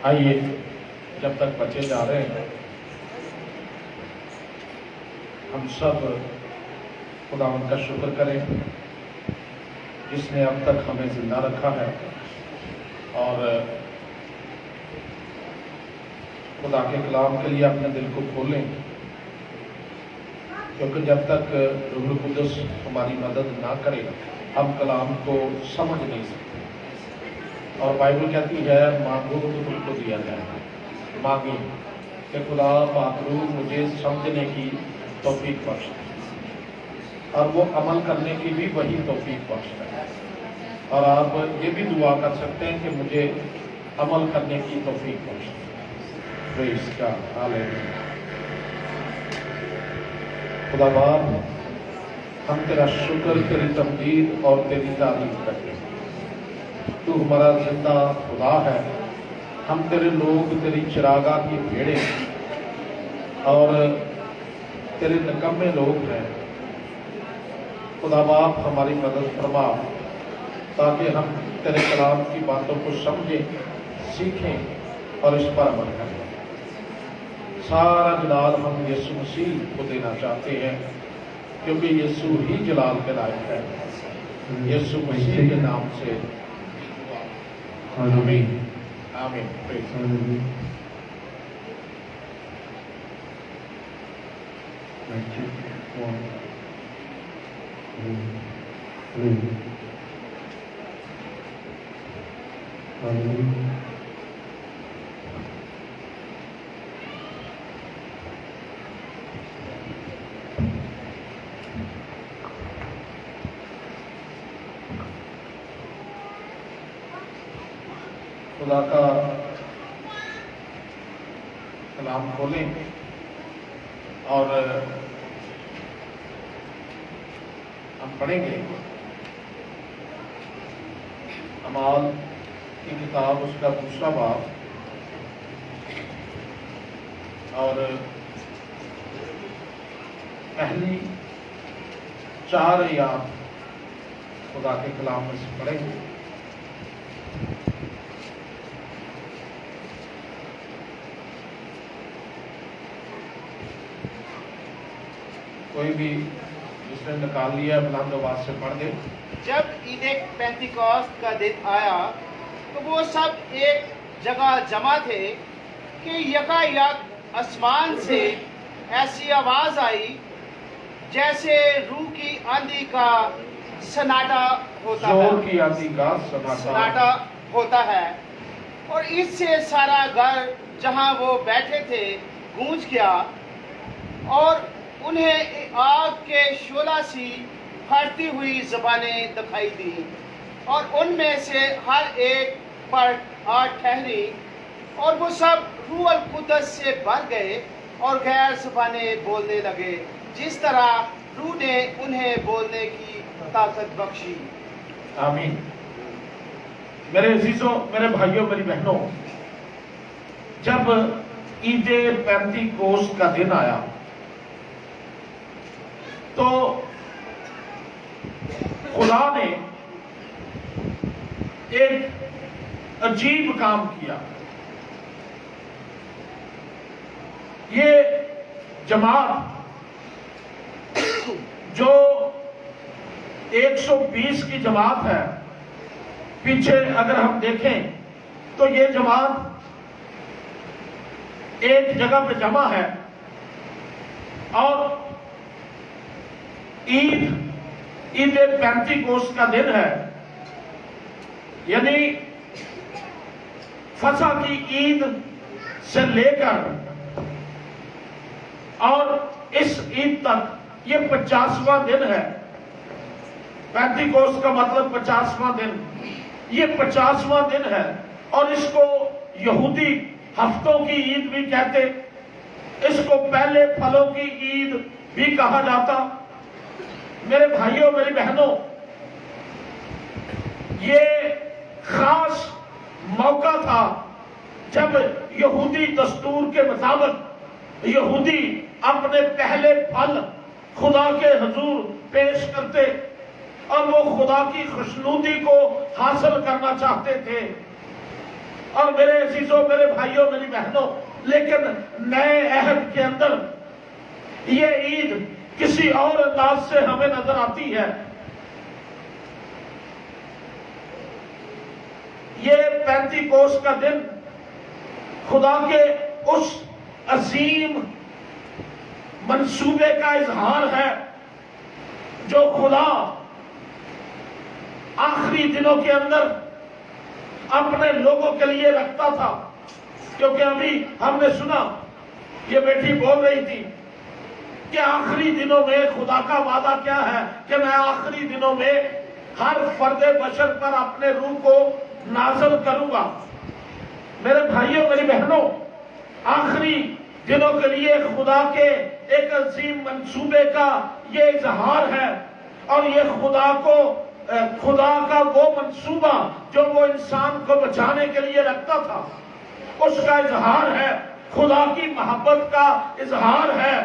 آئیے جب تک بچے جا رہے ہیں ہم سب خداوند کا شکر کریں جس نے اب تک ہمیں زندہ رکھا ہے، اور خدا کے کلام کے لیے اپنے دل کو کھولیں، کیونکہ جب تک روح القدس ہماری مدد نہ کرے ہم کلام کو سمجھ نہیں سکتے۔ اور بائبل کہتی ہے مانگو تو تم کو دیا جائے گا، مانگیں کہ خدا پاک روح مجھے سمجھنے کی توفیق بخشے اور وہ عمل کرنے کی بھی وہی توفیق بخشتا ہے۔ اور آپ یہ بھی دعا کر سکتے ہیں کہ مجھے عمل کرنے کی توفیق بخشے۔ پریز گاڈ، ہاللیلویا۔ خدا باپ، ہم تیرا شکر، تیری تمجید اور تیری تعریف کرتے ہیں۔ تو ہمارا زندہ خدا ہے، ہم تیرے لوگ، تیری چراگاہ کی بھیڑیں اور تیرے نکمے لوگ ہیں۔ خدا باپ ہماری مدد فرما تاکہ ہم تیرے کلام کی باتوں کو سمجھیں، سیکھیں اور اس پر عمل کریں۔ سارا جلال ہم یسوع مسیح کو دینا چاہتے ہیں، کیونکہ یسوع ہی جلال کے لائق ہے۔ یسوع مسیح کے نام سے آمین آمین۔ خدا کا کلام کھولیں اور ہم پڑھیں گے اعمال کی کتاب، اس کا 2 باب اور پہلی 4 آیات خدا کے کلام میں سے پڑھیں گے۔ کوئی بھی جس نے نکال لیا بلند آواز سے پڑھ دے۔ جب عید پینتیکوست کا دن آیا تو وہ سب ایک جگہ جمع تھے کہ یکایک آسمان سے ایسی آواز آئی جیسے روح کی آندھی کا سناٹا ہوتا ہے، زور کی آندھی کا سناٹا ہوتا ہے، اور اس سے سارا گھر جہاں وہ بیٹھے تھے گونج گیا، اور انہیں آگ کے شعلہ سی پھٹتی ہوئی زبانیں دکھائی دی، اور ان میں سے ہر ایک پر آ ٹھہری، اور وہ سب روح القدس سے بھر گئے اور غیر زبانیں بولنے لگے جس طرح روح نے انہیں بولنے کی طاقت بخشی۔ آمین۔ میرے عزیزوں، میرے بھائیوں، میری بہنوں، جب عید پینتیکوست کا دن آیا تو خدا نے ایک عجیب کام کیا۔ یہ جماعت جو 120 کی جماعت ہے، پیچھے اگر ہم دیکھیں تو یہ جماعت ایک جگہ پہ جمع ہے، اور عید پینتیکوست کا دن ہے، یعنی فصح کی عید سے لے کر اور اس عید تک یہ 50واں دن ہے۔ پینتیکوست کا مطلب 50واں دن، یہ 50واں دن ہے، اور اس کو یہودی ہفتوں کی عید بھی کہتے، اس کو پہلے پھلوں کی عید بھی کہا جاتا۔ میرے بھائیوں، میری بہنوں، یہ خاص موقع تھا جب یہودی دستور کے مطابق یہودی اپنے پہلے پھل خدا کے حضور پیش کرتے، اور وہ خدا کی خوشنودی کو حاصل کرنا چاہتے تھے۔ اور میرے عزیزوں، میرے بھائیوں، میری بہنوں، لیکن نئے عہد کے اندر یہ عید کسی اور انداز سے ہمیں نظر آتی ہے۔ یہ پینتیکوست کا دن خدا کے اس عظیم منصوبے کا اظہار ہے جو خدا آخری دنوں کے اندر اپنے لوگوں کے لیے رکھتا تھا۔ کیونکہ ابھی ہم نے سنا، یہ بیٹی بول رہی تھی کہ آخری دنوں میں خدا کا وعدہ کیا ہے کہ میں آخری دنوں میں ہر فرد بشر پر اپنے روح کو نازل کروں گا۔ میرے بھائیوں، میری بہنوں، آخری دنوں کے لیے خدا کے ایک عظیم منصوبے کا یہ اظہار ہے، اور یہ خدا کا وہ منصوبہ جو وہ انسان کو بچانے کے لیے رکھتا تھا، اس کا اظہار ہے، خدا کی محبت کا اظہار ہے۔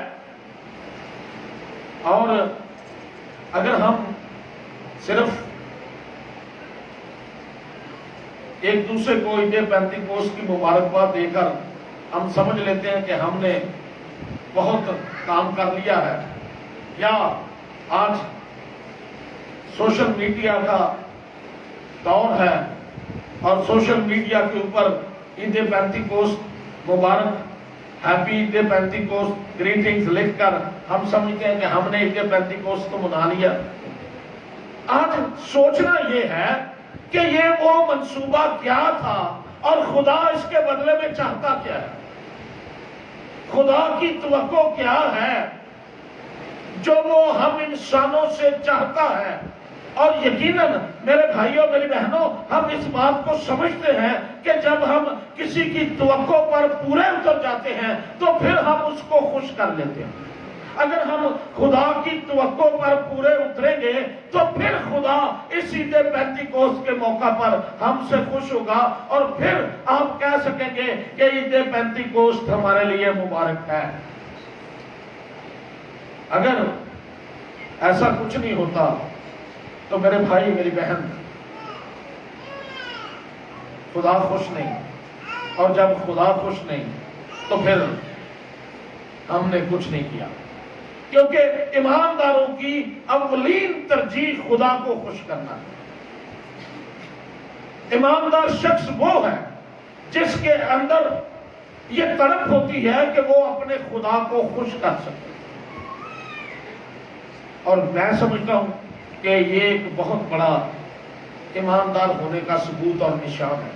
اور اگر ہم صرف ایک دوسرے کو عید پینتیکوست کی مبارکباد دے کر ہم سمجھ لیتے ہیں کہ ہم نے بہت کام کر لیا ہے، یا آج سوشل میڈیا کا دور ہے اور سوشل میڈیا کے اوپر عید پینتیکوست مبارک، ہیپی عید پینتیکوست گریٹنگز لکھ کر ہم سمجھتے ہیں کہ ہم نے عید پینتیکوست کو منا لیا۔ آج سوچنا یہ ہے کہ یہ وہ منصوبہ کیا تھا اور خدا اس کے بدلے میں چاہتا کیا ہے، خدا کی توقع کیا ہے جو وہ ہم انسانوں سے چاہتا ہے۔ اور یقیناً میرے بھائیوں، میری بہنوں، ہم اس بات کو سمجھتے ہیں کہ جب ہم کسی کی توقع پر پورے اتر جاتے ہیں تو پھر ہم اس کو خوش کر لیتے ہیں۔ اگر ہم خدا کی توقع پر پورے اتریں گے تو پھر خدا اس عید پینتیکوست کے موقع پر ہم سے خوش ہوگا، اور پھر آپ کہہ سکیں گے کہ عید پینتیکوست ہمارے لیے مبارک ہے۔ اگر ایسا کچھ نہیں ہوتا تو میرے بھائی، میری بہن، خدا خوش نہیں، اور جب خدا خوش نہیں تو پھر ہم نے کچھ نہیں کیا، کیونکہ ایمانداروں کی اولین ترجیح خدا کو خوش کرنا ہے۔ ایماندار شخص وہ ہے جس کے اندر یہ تڑپ ہوتی ہے کہ وہ اپنے خدا کو خوش کر سکے، اور میں سمجھتا ہوں کہ یہ ایک بہت بڑا ایماندار ہونے کا ثبوت اور نشان ہے۔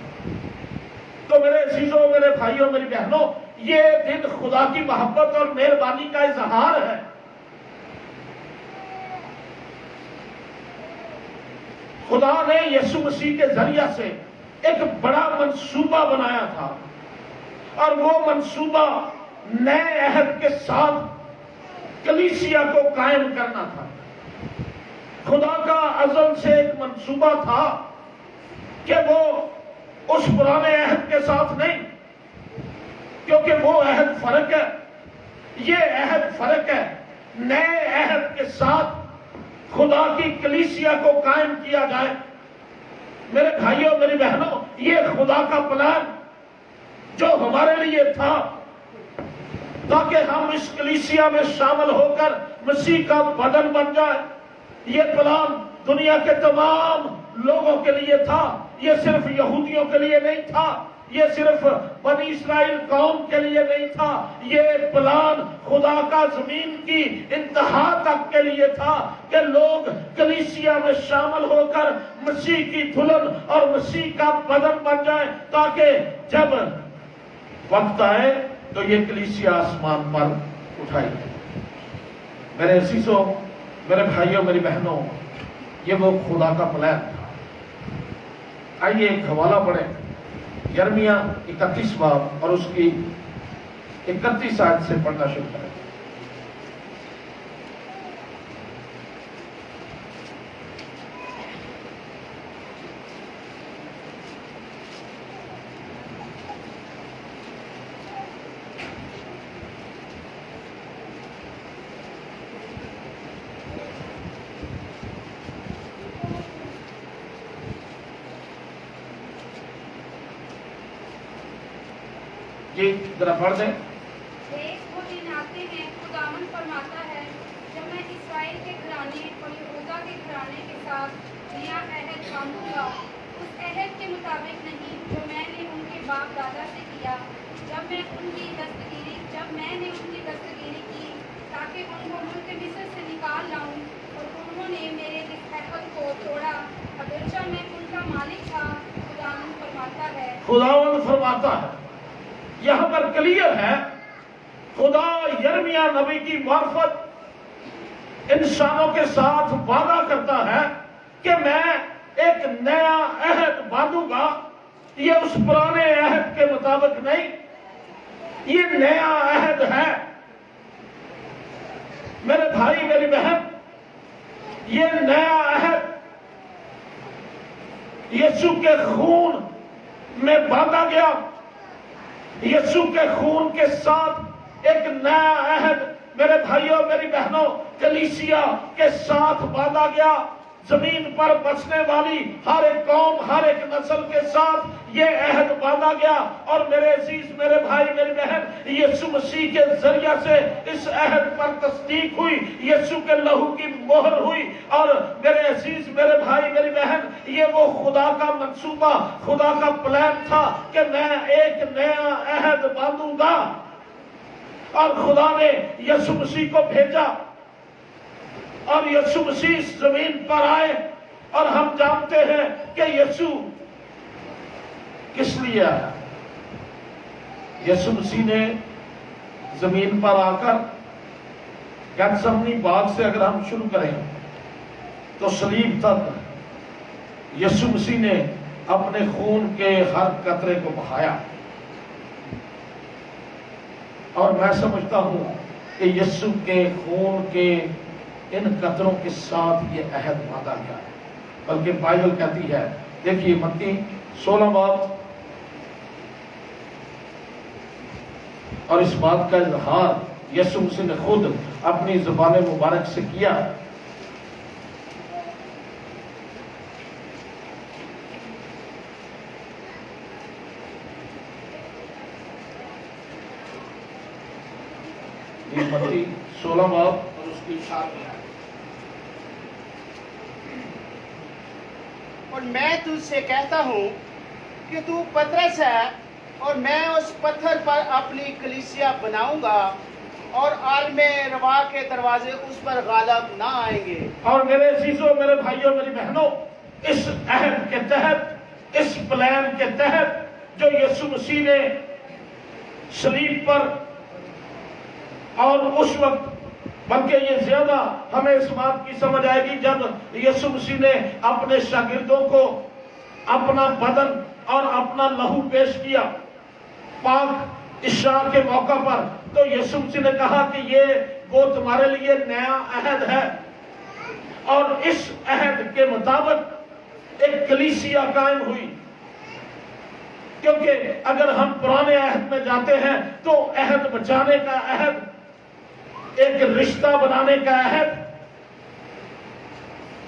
تو میرے عزیزوں، میرے بھائیوں، میری بہنوں، یہ دن خدا کی محبت اور مہربانی کا اظہار ہے۔ خدا نے یسوع مسیح کے ذریعہ سے ایک بڑا منصوبہ بنایا تھا، اور وہ منصوبہ نئے عہد کے ساتھ کلیسیا کو قائم کرنا تھا۔ خدا کا ازل سے ایک منصوبہ تھا کہ وہ اس پرانے عہد کے ساتھ نہیں، کیونکہ وہ عہد فرق ہے، یہ عہد فرق ہے۔ نئے عہد کے ساتھ خدا کی کلیسیا کو قائم کیا جائے۔ میرے بھائیوں، میری بہنوں، یہ خدا کا پلان جو ہمارے لیے تھا تاکہ ہم اس کلیسیا میں شامل ہو کر مسیح کا بدن بن جائے، یہ پلان دنیا کے تمام لوگوں کے لیے تھا، یہ صرف یہودیوں کے لیے نہیں تھا، یہ صرف بنی اسرائیل قوم کے لیے نہیں تھا، یہ پلان خدا کا زمین کی انتہا تک کے لیے تھا کہ لوگ کلیسیا میں شامل ہو کر مسیح کی دلہن اور مسیح کا بدن بن جائیں، تاکہ جب وقت آئے تو یہ کلیسیا آسمان پر اٹھائی جائے۔ میرے عزیزوں، میرے بھائیوں، میری بہنوں، یہ وہ خدا کا پلان تھا۔ آئیے ایک حوالہ پڑھیں، یرمیہ 31 باب اور اس کی 31 آیت سے پڑھنا شروع کریں۔ जी जरा पढ़ दें। वो दिन आते हैं, खुदावन फरमाता है, जब मैं इस्राएल के घराने और यहूदा के घराने के साथ नया अहद बांधूंगा, उस अहद के मुताबिक नहीं जो मैंने उनके बाप दादा से किया जब मैंने उनकी दस्तगीरी की ताकि उनको मुल्क मिस्र से निकाल लाऊं, और उन्होंने मेरे इस अहद को तोड़ा, अगरचे मैं उनका मालिक था। खुदावन फरमाता है, खुदावन फरमाता है। यहाँ पर क्लियर है, खुदा यिर्मयाह नबी की मार्फत इंसानों के साथ वादा करता है कि मैं एक नया अहद बांधूंगा। ये उस पुराने अहद के मुताबिक नहीं, ये नया अहद है। मेरे भाई मेरी बहन, ये नया अहद यीशु के खून में बांधा गया। यीशु के खून के साथ एक नया अहद मेरे भाइयों मेरी बहनों कलीसिया के साथ बांधा गया। जमीन पर बसने वाली हर एक कौम, हर एक नस्ल के साथ ये अहद बांधा गया। और मेरे अजीज मेरे भाई मेरी बहन, यीशु मसीह के जरिया से इस अहद पर तस्दीक हुई, यीशु के लहू की मोहर हुई। और मेरे अजीज मेरे भाई मेरी बहन, ये वो खुदा का मंसूबा, खुदा का प्लान था कि मैं एक नया अहद बांधूंगा। और खुदा ने यीशु मसीह को भेजा और यीशु मसीह इस जमीन पर आए। और हम जानते हैं कि यीशु किस लिए आया। यीशु मसीह ने जमीन पर आकर गैथसेमनी बाग से अगर हम शुरू करें तो सलीब तक यीशु मसीह ने अपने खून के हर कतरे को बहाया। और मैं समझता हूं कि यीशु के खून के इन कतरों के साथ ये अहद बांधा गया है। बल्कि बाइबल कहती है, देखिए मत्ती 16 बाब, और इस बात का इजहार यीशु मसीह ने खुद अपनी जुबान मुबारक से किया। ये मत्ती 16 बाब और उसकी 7 में। और मैं तुझसे कहता हूँ कि तू पतरस है, और मैं उस पत्थर पर अपनी कलीसिया बनाऊंगा, और आलमे रवा के दरवाजे उस पर गालब ना आएंगे। और मेरे अजीजों मेरे भाइयों मेरी बहनों, इस अहद के तहत, इस प्लान के तहत जो यीशु मसीह ने सलीब पर, और उस वक्त बल्कि ये ज्यादा हमें इस बात की समझ आएगी जब यीशु मसीह ने अपने शागिर्दों को अपना बदन और अपना लहू पेश किया पाक इशरा के मौका पर। तो यीशु मसीह ने कहा कि ये वो तुम्हारे लिए नया अहद है, और इस अहद के मुताबिक एक कलीसिया कायम हुई। क्योंकि अगर हम पुराने अहद में जाते हैं तो अहद बचाने का अहद, एक रिश्ता बनाने का अहद,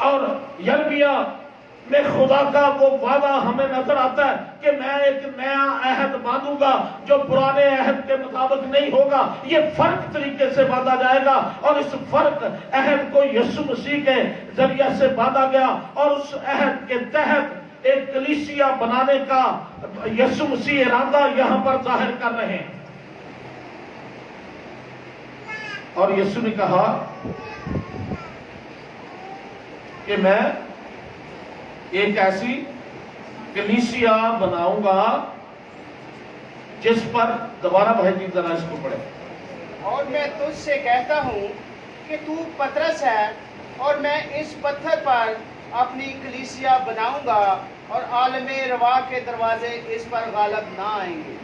और यिर्मयाह में खुदा का वो वादा हमें नजर आता है कि मैं एक नया अहद बांधूंगा जो पुराने अहद के मुताबिक नहीं होगा। ये फर्क तरीके से बांधा जाएगा, और इस फर्क अहद को यीशु मसीह के जरिए से बांधा गया। और उस अहद के तहत एक कलीसिया बनाने का यीशु मसीह इरादा यहां पर जाहिर कर रहे हैं। और यीशु ने कहा कि मैं एक ऐसी कलीसिया बनाऊंगा जिस पर, दोबारा भाई जी जरा इसको पढ़े। और मैं तुझसे कहता हूँ कि तू पतरस है, और मैं इस पत्थर पर अपनी कलीसिया बनाऊंगा, और आलमे रवा के दरवाजे इस पर गालब ना आएंगे।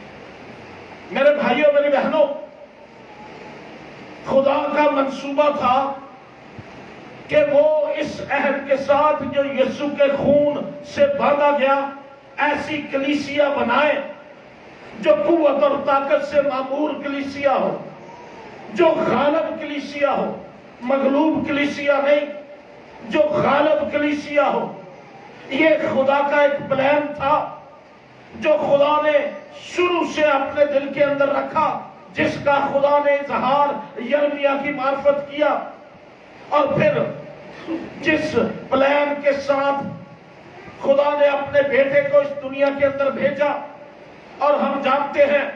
मेरे भाइयों मेरी बहनों, खुदा का मंसूबा था कि वो इस अहद के साथ जो यीशु के खून से बांधा गया ऐसी कलीसिया बनाए जो कुव्वत और ताकत से मामूर कलीसिया हो, जो गालिब कलीसिया हो, मगलूब कलीसिया नहीं, जो गालिब कलीसिया हो। ये खुदा का एक प्लान था। जो खुदा ने शुरू से अपने दिल के अंदर रखा, जिसका खुदा ने इजहार यिर्मयाह की मार्फत किया, और फिर जिस प्लान के साथ खुदा ने अपने बेटे को इस दुनिया के अंदर भेजा। और हम जानते हैं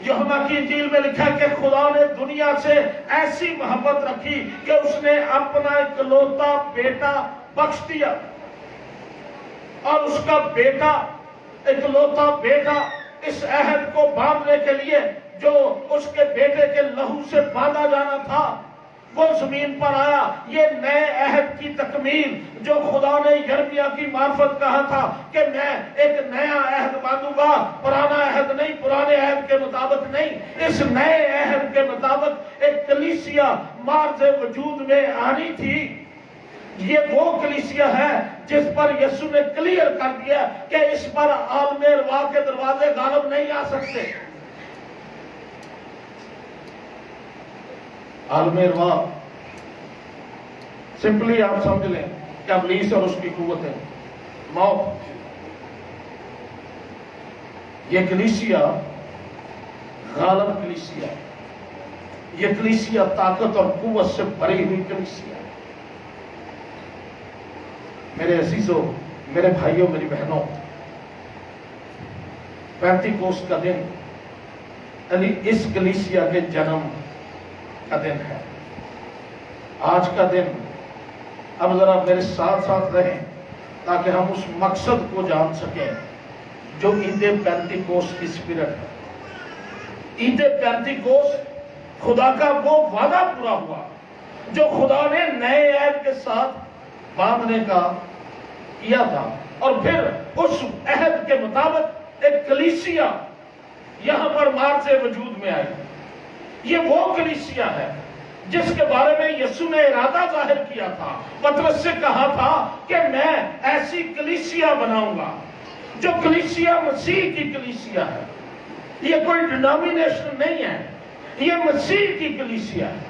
यूहन्ना की इंजील में लिखा है कि खुदा ने दुनिया से ऐसी मोहब्बत रखी कि उसने अपना इकलौता बेटा बख्श दिया, और उसका बेटा, इकलौता बेटा, इस अहद को बांधने के लिए जो उसके बेटे के लहू से बांधा जाना था, वो जमीन पर आया। ये नए अहद की तकमील जो खुदा ने यिर्मयाह की मार्फत कहा था कि मैं एक नया अहद बांधूंगा, पुराना अहद नहीं, पुराने अहद के मुताबिक नहीं, इस नए अहद के मुताबिक एक कलीसिया मार्ज़े वजूद में आनी थी। ये वो कलीसिया है जिस पर यीशु ने क्लियर कर दिया कि इस पर आलमे अरवाह के दरवाजे गालिब नहीं आ सकते। आलमे अरवाह सिंपली आप समझ लें कि इब्लीस और उसकी कुव्वतें, मौत। ये कलीसिया गालिब कलीसिया, ये कलीसिया ताकत और कुव्वत से भरी हुई कलीसिया। मेरे अजीजों, मेरे भाइयों, मेरी बहनों, पेंतीकोस्त का दिन यानी इस कलीसिया के जन्म का दिन है। आज का दिन, अब जरा मेरे साथ साथ रहें ताकि हम उस मकसद को जान सकें जो ईद पेंतीकोस्त की स्पिरिट है। ईद पेंतीकोस्त खुदा का वो वादा पूरा हुआ जो खुदा ने नए अहद के साथ बांधने का किया था, और फिर उस अहद के मुताबिक एक कलीसिया यहां पर मार्ज़े वजूद में आई। ये वो कलीसिया है जिसके बारे में यीशु ने इरादा जाहिर किया था, पतरस से कहा था कि मैं ऐसी कलीसिया बनाऊंगा जो कलीसिया मसीह की कलीसिया है। ये कोई डिनोमिनेशन नहीं है, ये मसीह की कलीसिया है।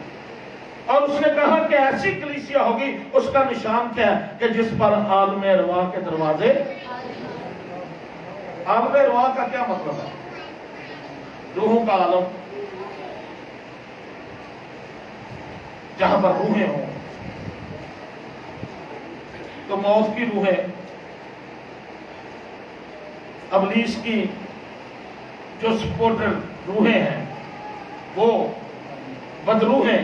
और उसने कहा कि ऐसी कलीसिया होगी, उसका निशान क्या है कि जिस पर आलमे अरवाह के दरवाजे। आलमे अरवाह का क्या मतलब है? रूहों का आलम, जहां पर रूहें हों। तो मौत की रूहें, इब्लीस की जो सपोर्टर रूहें हैं, वो बदरूहें।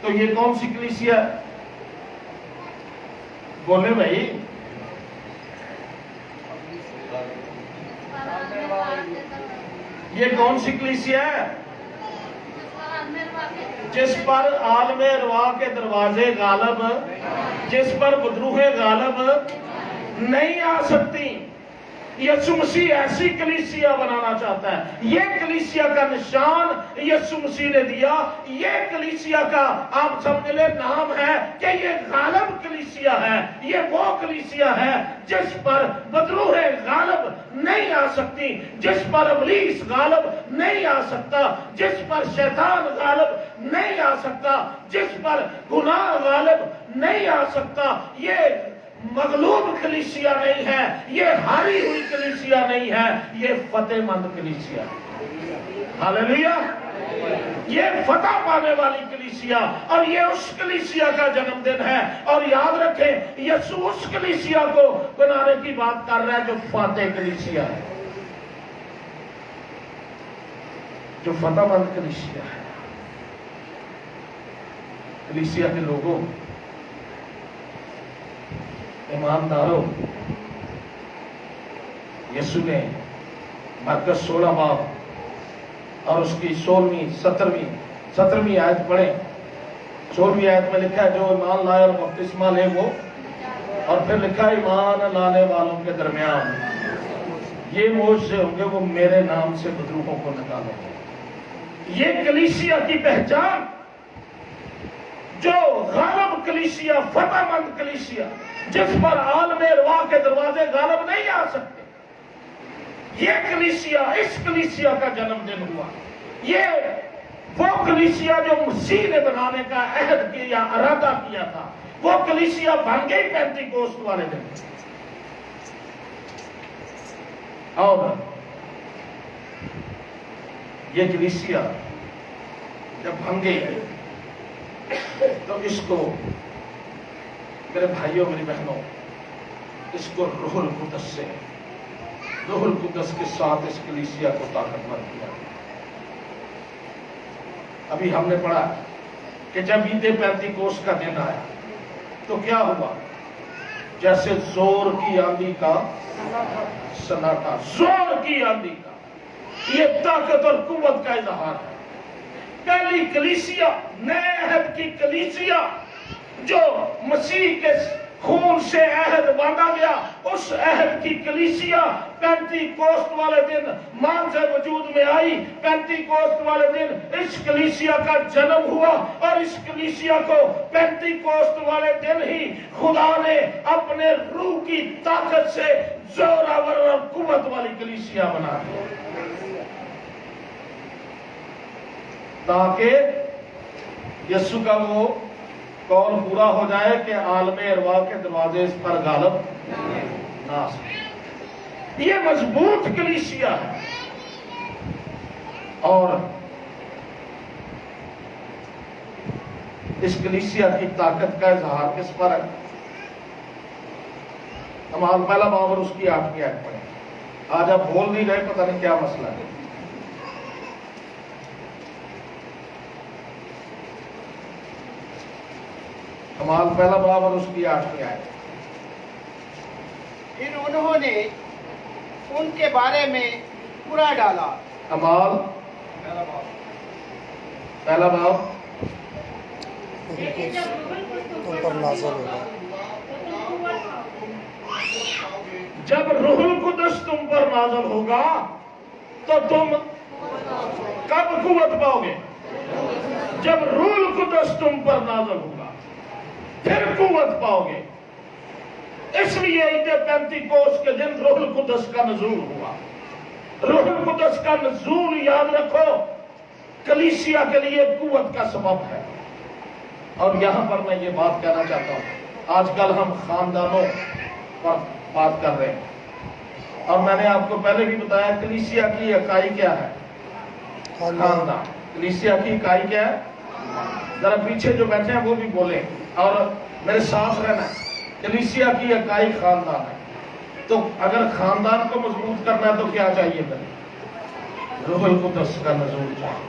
तो ये कौन सी कलीसिया? बोले भाई। ये कौन सी कलीसिया है? जिस पर आलमे अरवाह के दरवाजे गालिब, जिस पर बदरूहें गालिब नहीं आ सकती। यीशु मसीह ऐसी कलीसिया बनाना चाहता है। ये कलीसिया का निशान यीशु मसीह ने दिया। ये कलीसिया का आप समझ ले नाम है कि ये गालिब कलीसिया है। ये वो कलीसिया है जिस पर बदरूहें गालिब नहीं आ सकती, जिस पर इब्लीस गालिब नहीं आ सकता, जिस पर शैतान गालिब नहीं आ सकता, जिस पर गुनाह गालिब नहीं आ सकता। ये मगलूब कलीसिया नहीं है, ये हारी हुई कलीसिया नहीं है, ये फतेहमंद कलीसिया है। हालेलुया! ये फतह पाने वाली कलीसिया, और ये उस कलीसिया का जन्मदिन है। और याद रखें, यीशु उस कलीसिया को बनाने की बात कर रहा है जो फातेह कलीसिया है, जो फतेहमंद कलीसिया है। कलीसिया के लोगों, ईमानदारों, यीशु ने मरकस 16 बाब और उसकी 17वीं आयत पढ़े। 16वीं आयत में लिखा है जो ईमान लाए और बपतिस्मा ले वो, और फिर लिखा है ईमान लाने वालों के दरमियान ये मुझ से होंगे, वो मेरे नाम से बदरूहों को निकालेंगे। ये कलीसिया की पहचान, जो गालिब कलीसिया, फतेहमंद कलीसिया, जिस पर आलमे अरवाह के दरवाजे गालिब नहीं आ सकते। ये कलीसिया, इस कलीसिया का जन्मदिन हुआ। ये वो कलीसिया जो मसीह ने बनाने का अहद किया, इरादा किया था। वो कलीसिया बन गई पेंटिकोस्ट वाले दिन। और ये कलीसिया जब बन गई तो इसको मेरे भाइयों मेरी बहनों, इसको रूहुल कुद्दस से, रूहुल कुद्दस के साथ इस कलीसिया को ताकतवर किया। अभी हमने पढ़ा कि जब ईद पेंतिकोस्त का दिन आया तो क्या हुआ? जैसे जोर की आंधी का सन्नाटा, जोर की आंधी का, ये ताकत और कुव्वत का इजहार है। पहली कलीसिया, नए अहद की कलीसिया जो मसीह के खून से अहद बांधा गया, उस अहद की कलीसिया पेंतिकोस्त वाले दिन मान से वजूद में आई। पेंतिकोस्त वाले दिन इस कलीसिया का जन्म हुआ और इस कलीसिया को पेंतिकोस्त वाले दिन ही खुदा ने अपने रूह की ताकत से जोरावर और कुव्वत वाली कलीसिया बना दी, ताकि यीशु का वो कौल पूरा हो जाए कि आलमे अरवा के दरवाजे इस पर गालब ना आ सके। ये मजबूत कलीसिया है और इस कलीसिया की ताकत का इजहार किस पर है? हम हाल पहला बाब और उसकी 8वीं आयत पढ़े। आज आप बोल नहीं रहे, पता नहीं क्या मसला है। कमाल पहला बाब और उसकी 8वीं आयत। फिर उन्होंने उनके बारे में बुरा डाला। कमाल पहला बाब। जब रूहुल कुद्दस तुम पर नाज़िल होगा तो तुम कब कुव्वत पाओगे? जब रूहुल कुद्दस तुम पर नाज़िल होगा फिर कुव्वत पाओगे। इसलिए ईद पेंतिकोस्त के दिन रूहुल कुद्दस का नज़ूल हुआ। रूहुल कुद्दस का नज़ूल याद रखो, कलीसिया के लिए कुव्वत का सबब है। और यहां पर मैं ये बात कहना चाहता हूं, आजकल हम खानदानों पर बात कर रहे हैं और मैंने आपको पहले भी बताया कलीसिया की इकाई क्या है? खानदान। कलीसिया की इकाई क्या है? जरा पीछे जो बैठे हैं वो भी बोले और मेरे साथ रहना। कलीसिया की इकाई खानदान है। तो अगर खानदान को मजबूत करना है तो क्या चाहिए? पहले रूहुल कुद्दस का नज़ूल चाहिए।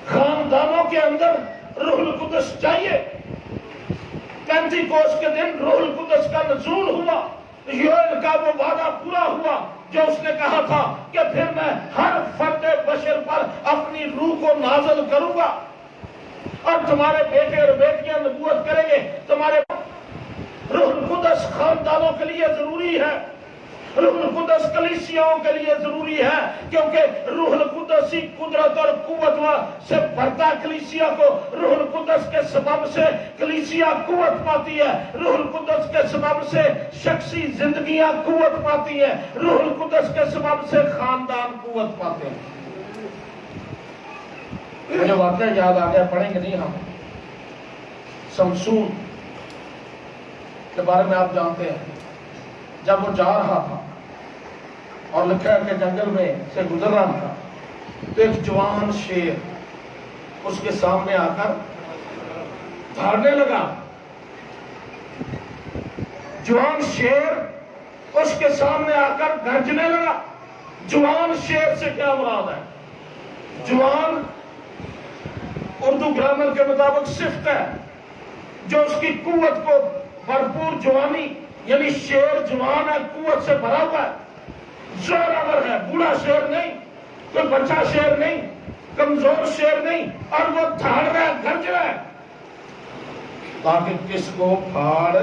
खानदानों के अंदर रूहुल कुद्दस चाहिए। पेंतिकोस्त के दिन रूहुल कुद्दस का नज़ूल हुआ। योएल का वो वादा पूरा हुआ जो उसने कहा था कि फिर मैं हर फर्द बशर पर अपनी रूह को नाज़िल करूंगा और तुम्हारे बेटे और बेटियां नबूवत करेंगे। तुम्हारे रूहुल कुद्दस खानदानों के लिए जरूरी है, रूहुल कुद्दस कलीसियाओं के लिए जरूरी है, क्योंकि रूहुल कुद्दस ही कुदरत और कुव्वत से भरता कलीसिया को। रूहुल कुद्दस के सबब से कलीसिया कुव्वत पाती है। रूहुल कुद्दस के सबब से शख्सी जिंदगियां कुव्वत पाती हैं। रूहुल कुद्दस के सबब से खानदान कुव्वत पाते हैं। मुझे वाकया याद आ गया, पढ़ेंगे नहीं हम। शमसून के बारे में आप जानते हैं, जब वो जा रहा था और लिखा है कि जंगल में से गुजर रहा था तो एक जवान शेर उसके सामने आकर भागने लगा। जवान शेर उसके सामने आकर गरजने लगा। जवान शेर से क्या मुराद है? जवान उर्दू ग्रामर के मुताबिक सिफ्त है जो उसकी कुव्वत को भरपूर जवानी, यानी शेर जवान है, कुव्वत से भरा हुआ है, जोरावर है, बूढ़ा शेर नहीं, कोई बच्चा शेर नहीं, कमजोर शेर नहीं, और वो धाड़ रहा है, गरज रहा है ताकि किसको फाड़।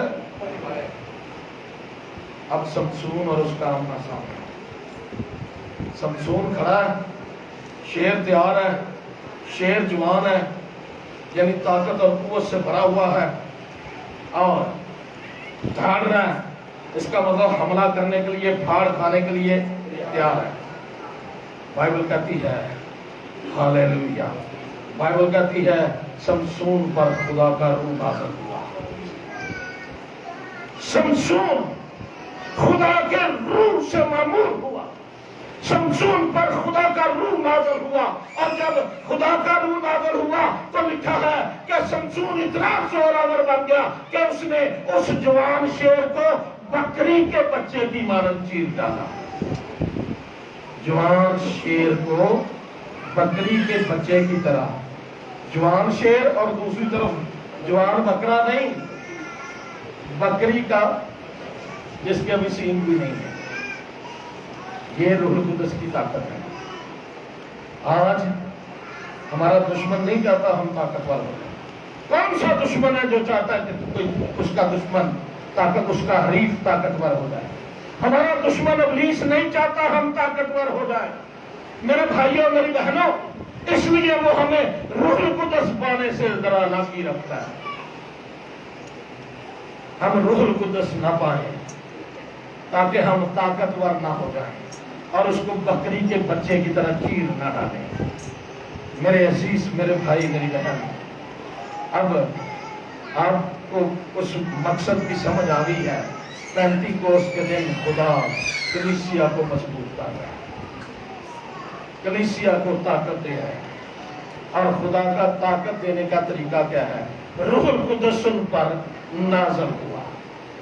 अब शमसून और उसका आमना सामना। शमसून खड़ा है, शेर तैयार है, शेर जवान है, यानी ताकत और कुव्वत से भरा हुआ है और धाड़ रहा है। इसका मतलब हमला करने के लिए, फाड़ खाने के लिए तैयार है। बाइबल कहती है हालेलुया, बाइबल कहती है शमसून पर खुदा का रूह नाज़िल हुआ। शमसून खुदा के रूह से मामूर हुआ, शमसून पर खुदा का रूह नाज़िल हुआ। और जब खुदा का रूह नाज़िल हुआ तो लिखा है कि शमसून इतना जोरावर बन गया कि उसने उस जवान शेर को बकरी के बच्चे की मानद चीर डाला। जवान शेर को बकरी के बच्चे की तरह, जवान शेर और दूसरी तरफ जवान बकरा नहीं, बकरी का जिसके अभी सींग भी नहीं है। ये रूहुल कुदस की ताकत है। आज हमारा दुश्मन नहीं चाहता हम ताकतवर हो जाए। कौन सा दुश्मन है जो चाहता है कि कोई उसका दुश्मन ताकत, उसका हरीफ ताकतवर हो जाए? हमारा दुश्मन इब्लीस नहीं चाहता हम ताकतवर हो जाए। मेरे भाइयों मेरी बहनों, इसलिए वो हमें रूहुल कुदस पाने से जरा नाकी रखता है। हम रूहुल कुदस ना पाए ताकि हम ताकतवर ना हो जाएं और उसको बकरी के बच्चे की तरह चीर ना डालें। मेरे अजीज, मेरे भाई, मेरी बहन, अब आपको उस मकसद की समझ आ गई है। पेंटिकोस्ट के दिन खुदा कलीसिया को मजबूत कर रहा है, कलीसिया को ताकत दे रहा है। और खुदा का ताकत देने का तरीका क्या है? रूहुल कुदस उन पर नाज़िल हुआ,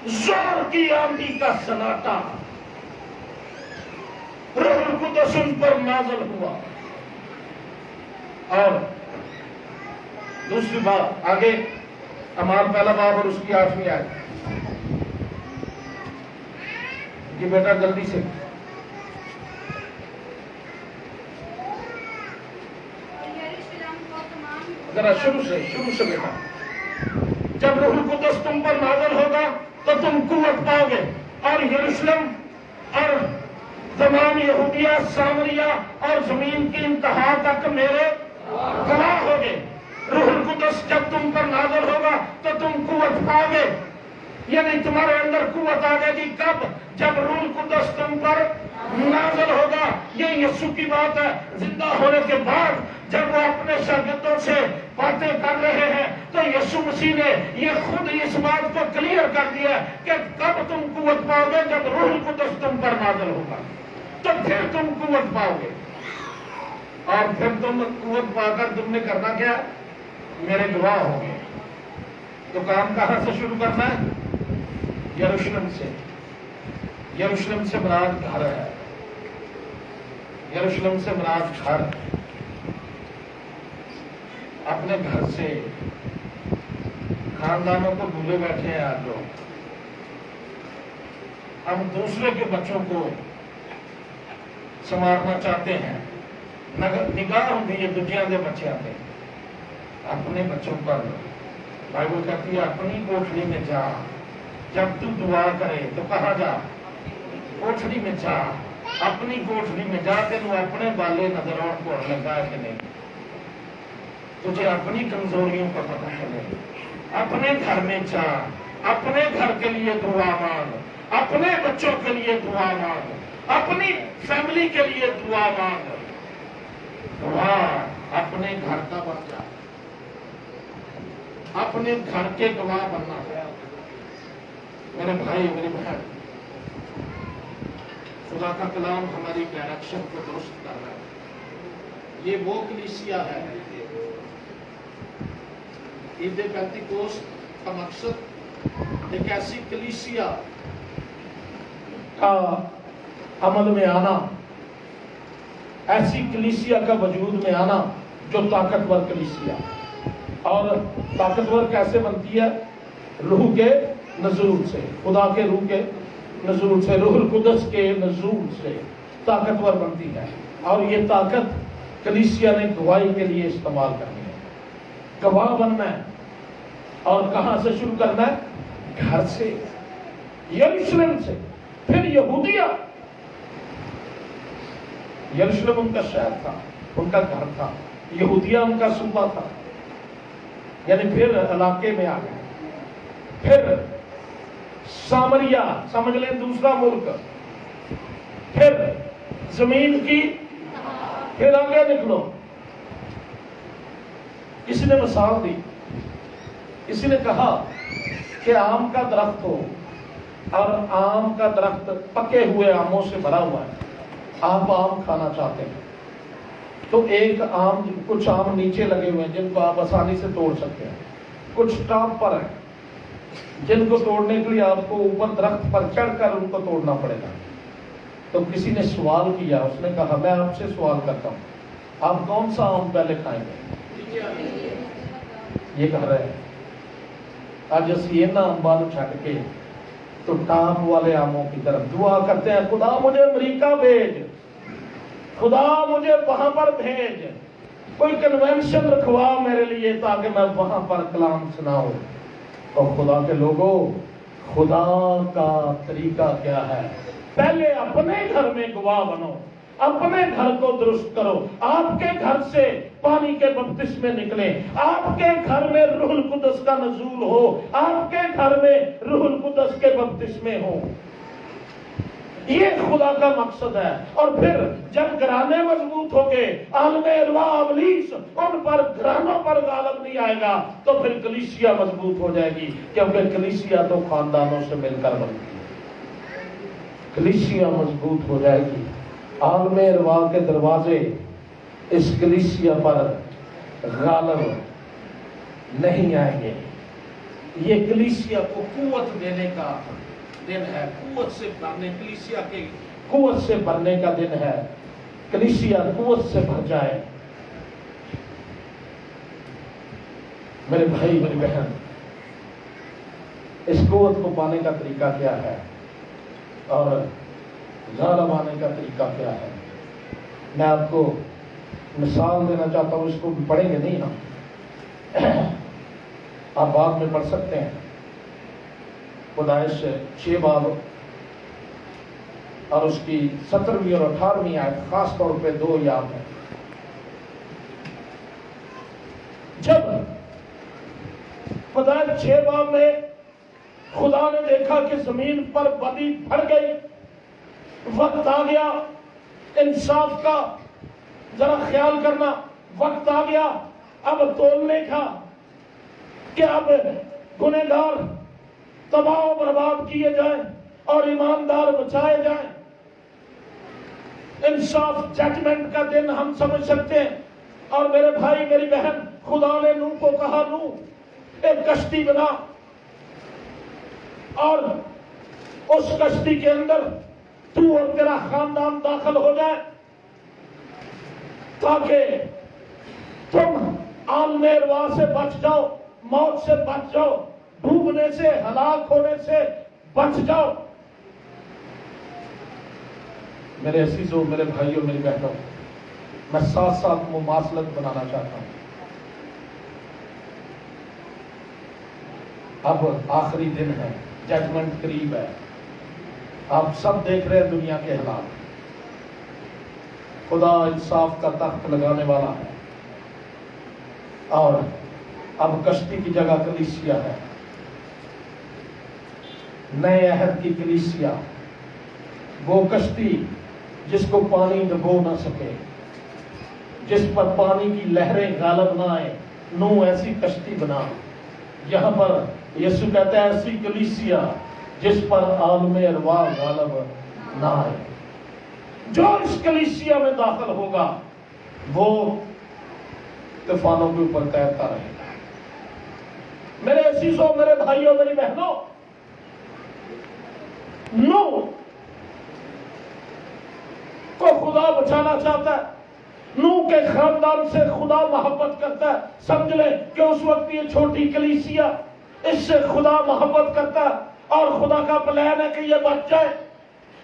जोर की आंधी का सन्नाटा रूहुल कुदस उन पर नाज़िल हुआ। और दूसरी बात आगे अमाल पहला बाब और उसकी 8वीं आयत। ये बेटा जल्दी से जरा शुरू से बेटा। जब रूहुल कुदस तुम पर नाज़िल होगा तो तुम कुव्वत पाओगे और यरूशलेम और तमाम यहूदिया, सामरिया और जमीन की इंतहा तक मेरे गवाह होगे। रूहुल कुदस जब तुम पर नाज़िल होगा तो तुम कुव्वत पाओगे, यानी तुम्हारे अंदर कुव्वत आ जाएगी। कब? जब रूहुल कुदस तुम पर नाज़िल होगा। ये यीशु की बात है। जिंदा होने के बाद जब वो अपने शागिर्दों से बातें कर रहे हैं तो यीशु मसीह ने ये खुद इस बात को क्लियर कर दिया कि कब तुम कुव्वत पाओगे? जब रूहुल कुदस तुम पर नाज़िल होगा तो फिर तुम कुव्वत पाओगे। और फिर तुम कुव्वत पाकर तुमने करना क्या? मेरे गवाह होंगे। तो काम कहां से शुरू करना है? यरूशलेम से। यरूशलेम से मुराद घर है, यरूशलेम से मुराद घर। अपने घर से खानदानों को भूले बैठे हैं आज लोग। हम दूसरे के बच्चों को संवारना चाहते हैं। निगाह होती है दुनिया के बच्चे आते हैं। अपने बच्चों पर बाइबल कहती है अपनी कोठरी में जा। जब तू दुआ करे तो कहा जा? कोठरी में जा। अपनी कोठरी में जा। तेन अपने बाले नजर को लगा कि नहीं? तुझे अपनी कमजोरियों का पता चले। अपने घर में जा, अपने घर के लिए दुआ मांग, अपने बच्चों के लिए दुआ मांग, अपनी फैमिली के लिए दुआ मांग। दुआ अपने घर का बन जा, अपने घर के गवाह बनना है। मेरे भाई, मेरी बहन, खुदा का कलाम हमारी डायरेक्शन को दुरुस्त कर रहा है। ये वो कलीसिया है। ईद पेंटिकोस्ट का मकसद एक ऐसी कलीसिया का अमल में आना, ऐसी कलीसिया का वजूद में आना जो ताकतवर कलीसिया। और ताकतवर कैसे बनती है? रूह के नज़ूल से, खुदा के रूह के नज़ूल से, रूहुल कुदस के नज़ूल से ताकतवर बनती है। और ये ताकत कलीसिया ने गवाही के लिए इस्तेमाल करनी है। गवाह बनना है। और कहां से शुरू करना है? घर से, यरूशलेम से, फिर यहूदिया। यरूशलेम उनका शहर था, उनका घर था। यहूदिया उनका सूबा था, यानी फिर इलाके में आ गए। फिर सामरिया, समझ लें दूसरा मुल्क। फिर जमीन की, फिर आगे निकलो। किसी ने मिसाल दी, किसी ने कहा कि आम का दरख्त हो, اور آم کا درخت پکے ہوئے آموں سے بھرا ہوا ہے، آپ آم کھانا چاہتے ہیں تو ایک آم، کچھ آم نیچے لگے ہوئے ہیں جن کو آپ آسانی سے توڑ سکتے ہیں، کچھ ٹاپ پر ہیں جن کو توڑنے کے لیے آپ کو اوپر درخت پر چڑھ کر ان کو توڑنا پڑے گا۔ تو کسی نے سوال کیا، اس نے کہا میں آپ سے سوال کرتا ہوں، آپ کون سا آم پہلے کھائیں گے؟ یہ کہہ رہے ہیں آج اسی نا امبال چھٹ کے تو ٹاپ والے آموں کی طرف دعا کرتے ہیں، خدا مجھے امریکہ بھیج، خدا مجھے وہاں پر بھیج، کوئی کنونشن رکھوا میرے لیے تاکہ میں وہاں پر کلام سناؤں۔ اور خدا کے لوگوں، خدا کا طریقہ کیا ہے؟ پہلے اپنے گھر میں گواہ بنو، اپنے گھر کو درست کرو، آپ کے گھر سے پانی کے بپتسمے نکلیں، آپ کے گھر میں روح القدس کا نزول ہو، آپ کے گھر میں روح القدس کے بپتسمے ہوں۔ یہ خدا کا مقصد ہے۔ اور پھر جب گھرانے مضبوط ہو گئے، عالم ارواح ابلیس ان پر گھرانوں پر غالب نہیں آئے گا، تو پھر کلیسیا مضبوط ہو جائے گی، کیونکہ کلیسیا تو خاندانوں سے مل کر بنتی ہے۔ کلیسیا مضبوط ہو جائے گی، عالم ارواح کے دروازے اس کلیسیا پر غالب نہیں آئیں گے۔ یہ کلیسیا کو قوت دینے کا دن ہے، قوت سے بھرنے، کلیسیا کے قوت سے بھرنے کا دن ہے، کلیسیا قوت سے بھر جائے۔ میرے بھائی میری بہن، اس قوت کو پانے کا طریقہ کیا ہے اور غالب آنے کا طریقہ کیا ہے؟ میں آپ کو مثال دینا چاہتا ہوں، اس کو بھی پڑھیں گے نہیں ہم، آپ بعد میں پڑھ سکتے ہیں۔ پیدائش 6 باب اور اس کی 17ویں اور 18ویں آیت خاص طور پہ 2 یاد ہیں۔ جب پیدائش 6 باب میں خدا نے دیکھا کہ زمین پر بدی بڑھ گئی، وقت آ گیا انصاف کا، ذرا خیال کرنا، وقت آ گیا اب تولنے کا کہ اب گنہگار تباہ و برباد کیے جائیں اور ایماندار بچائے جائیں۔ انصاف ججمنٹ کا دن ہم سمجھ سکتے ہیں۔ اور میرے بھائی میری بہن، خدا نے نوح کو کہا، نوح ایک کشتی بنا اور اس کشتی کے اندر تو اور تیرا خاندان داخل ہو جائے تاکہ تم عالم ارواح سے بچ جاؤ، موت سے بچ جاؤ، ڈوبنے سے، ہلاک ہونے سے بچ جاؤ۔ میرے عزیزوں، میرے بھائیوں، میری بہنوں، میں ساتھ ساتھ مماثلت بنانا چاہتا ہوں۔ اب آخری دن ہے، ججمنٹ قریب ہے، آپ سب دیکھ رہے ہیں دنیا کے حالات۔ خدا انصاف کا تخت لگانے والا ہے اور اب کشتی کی جگہ کلیسیا ہے، نئے عہد کی کلیسیا، وہ کشتی جس کو پانی ڈبو نہ سکے، جس پر پانی کی لہریں غالب نہ آئیں۔ نوح ایسی کشتی بنا، یہاں پر یسوع کہتا ہے ایسی کلیسیا جس پر عالم ارواح غالب نہ آئے۔ جو اس کلیسیا میں داخل ہوگا وہ طوفانوں کے اوپر تیرتا رہے گا۔ میرے عزیزوں، میرے بھائیوں، میری بہنوں، نوح کو خدا بچانا چاہتا ہے، نوح کے خاندان سے خدا محبت کرتا ہے۔ سمجھ لیں کہ اس وقت یہ چھوٹی کلیسیا، اس سے خدا محبت کرتا ہے اور خدا کا پلان ہے کہ یہ بچ جائے،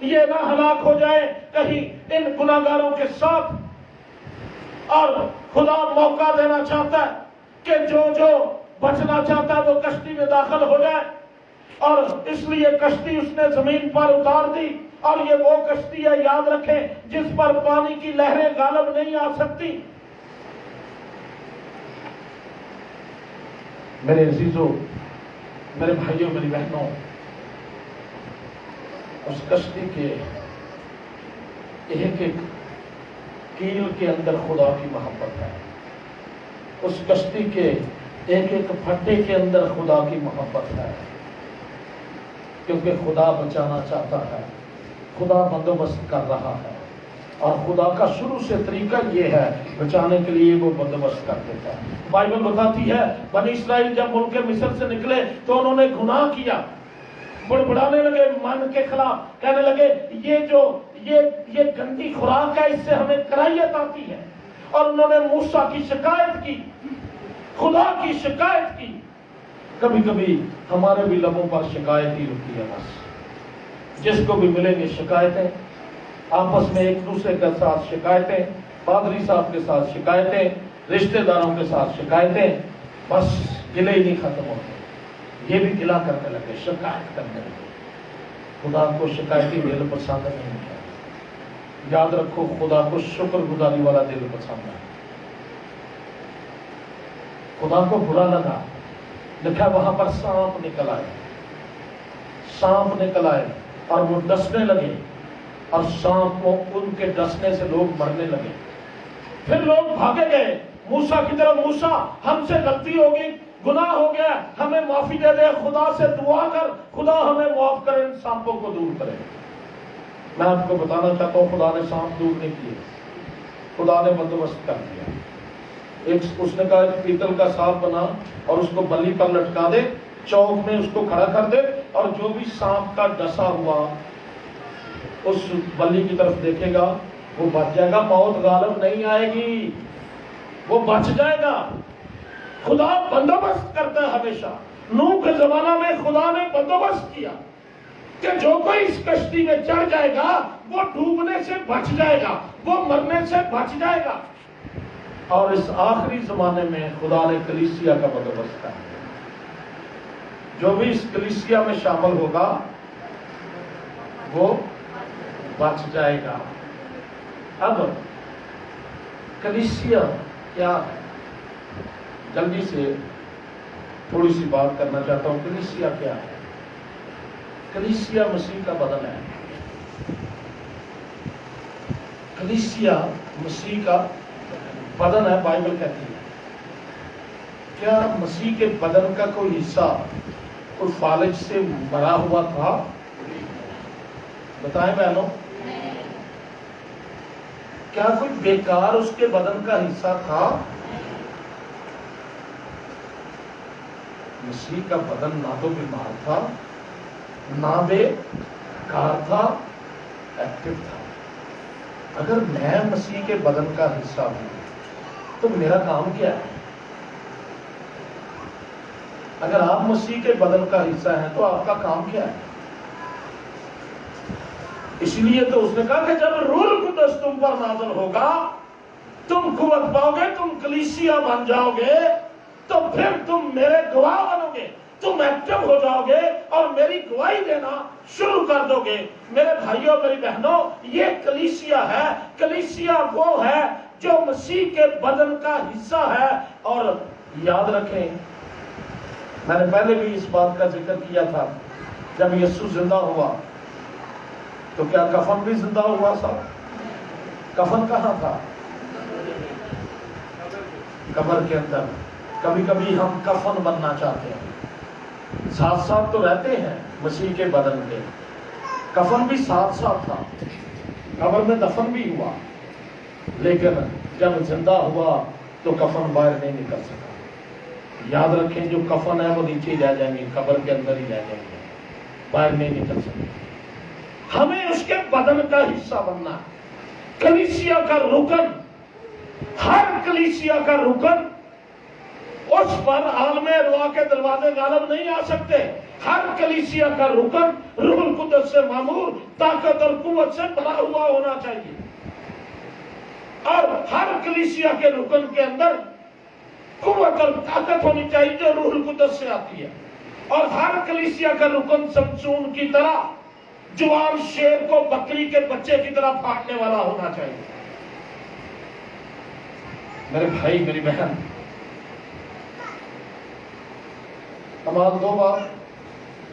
یہ نہ ہلاک ہو جائے کہیں ان گناہگاروں کے ساتھ۔ اور خدا موقع دینا چاہتا ہے کہ جو بچنا چاہتا ہے وہ کشتی میں داخل ہو جائے، اور اس لیے کشتی اس نے زمین پر اتار دی۔ اور یہ وہ کشتی ہے، یاد رکھیں، جس پر پانی کی لہریں غالب نہیں آ سکتی۔ میرے عزیزوں، میرے بھائیوں، میری بہنوں، اس کشتی کے ایک ایک کیل کے اندر خدا کی محبت ہے، اس کشتی کے ایک ایک پھٹے کے اندر خدا کی محبت ہے۔ क्योंकि खुदा बचाना चाहता है, खुदा बंदोबस्त कर रहा है, और खुदा का शुरू से तरीका ये है, बचाने के लिए वो बंदोबस्त कर देता है। बाइबल बताती है बनी इस्राइल जब मुल्क मिस्र से निकले तो उन्होंने गुनाह किया, बुड़बुड़ाने लगे मन के खिलाफ, कहने लगे ये गंदी खुराक है, इससे हमें कराहियत आती है, और उन्होंने मूसा की शिकायत की, खुदा की शिकायत की। कभी कभी हमारे भी लबों पर शिकायत ही होती है, बस जिसको भी मिलेंगे शिकायतें, आपस में एक दूसरे के साथ शिकायतें, पादरी साहब के साथ शिकायतें, रिश्तेदारों के साथ शिकायतें, बस गिले ही नहीं खत्म होते। ये भी गिला करने लगे, शिकायत करने लगे। खुदा को शिकायती दिल पसंद नहीं है। याद रखो, खुदा को शुक्रगुजारी वाला दिल पसंद है। खुदा को बुरा लगा, लिखा वहां पर सांप निकल आए, सांप निकल आए और वो डसने लगे, और सांप को उनके डसने से लोग मरने लगे। फिर लोग भागे गए मूसा की तरफ, मूसा हमसे गलती होगी, गुनाह हो गया, हमें माफी दे दे, खुदा से दुआ कर, खुदा हमें माफ करे, इन सांपों को दूर करे। मैं आपको बताना चाहता हूँ, खुदा ने सांप दूर नहीं किए, खुदा ने बंदोबस्त कर दिया। एक उसने कहा पीतल का सांप बना और उसको बल्ली पर लटका दे, चौक में उसको खड़ा कर दे, और जो भी सांप का डसा हुआ उस बल्ली की तरफ देखेगा वो बच जाएगा, मौत गालिब नहीं आएगी, वो बच जाएगा। खुदा बंदोबस्त करता है हमेशा। नूह के जमाना में खुदा ने बंदोबस्त किया कि जो कोई इस कश्ती में चढ़ जाएगा वो डूबने से बच जाएगा, वो मरने से बच जाएगा। और इस आखिरी जमाने में खुदा ने कलीसिया का बंदोबस्त किया। जो भी इस कलीसिया में शामिल होगा वो बच जाएगा। अब कलीसिया क्या है, जल्दी से थोड़ी सी बात करना चाहता हूं। कलीसिया क्या है? कलीसिया मसीह का बदन है। कलीसिया मसीह का बदन है, बाइबल कहती है। क्या मसीह के बदन का कोई हिस्सा कोई फालिज से मरा हुआ था? बताएं बहनों, क्या कोई बेकार उसके बदन का हिस्सा था? मसीह का बदन ना तो बीमार था, ना बेकार था, एक्टिव था। अगर मैं मसीह के बदन का हिस्सा हूं तो मेरा काम क्या है? अगर आप मसीह के बदन का हिस्सा हैं तो आपका काम क्या है? इसलिए तो उसने कहा कि जब रूह कुद्दस तुम पर नाज़िल होगा, तुम कुव्वत पाओगे, तुम कलीसिया बन जाओगे, तो फिर तुम मेरे गवाह बनोगे, तुम एक्टिव हो जाओगे और मेरी गवाही देना शुरू कर दोगे। मेरे भाइयों, मेरी बहनों, ये कलीसिया है। कलीसिया वो है जो मसीह के बदन का हिस्सा है। और याद रखें, मैंने पहले भी इस बात का जिक्र किया था, जब यीशु जिंदा हुआ तो क्या कफन भी जिंदा हुआ था? कफन कहां था? कब्र के अंदर। कभी कभी हम कफन बनना चाहते हैं, साथ साथ तो रहते हैं मसीह के बदन के, कफन भी साथ साथ था, कब्र में दफन भी हुआ, लेकिन जब जिंदा हुआ तो कफन बाहर नहीं निकल सका। याद रखें, जो कफन है वो नीचे रह जाएंगे, कब्र के अंदर ही रह जाएंगे, बाहर नहीं निकल सकेंगे। हमें उसके बदन का हिस्सा बनना है। कलीसिया का रुकन, हर कलीसिया का रुकन, उस पर आलमे रुआ के दरवाजे गालिब नहीं आ सकते। हर कलीसिया का रुकन रूहुल कुद्दस से मामूर, ताकत और कुव्वत से बना हुआ होना चाहिए। और हर कलीसिया के रुकन के अंदर कुव्वत और ताकत होनी चाहिए जो रूहुल कुद्दस से आती है। और हर कलीसिया का रुकन समसून की तरह, जवान शेर को बकरी के बच्चे की तरह फाड़ने वाला होना चाहिए। मेरे भाई, मेरी बहन, कमाल 2 बार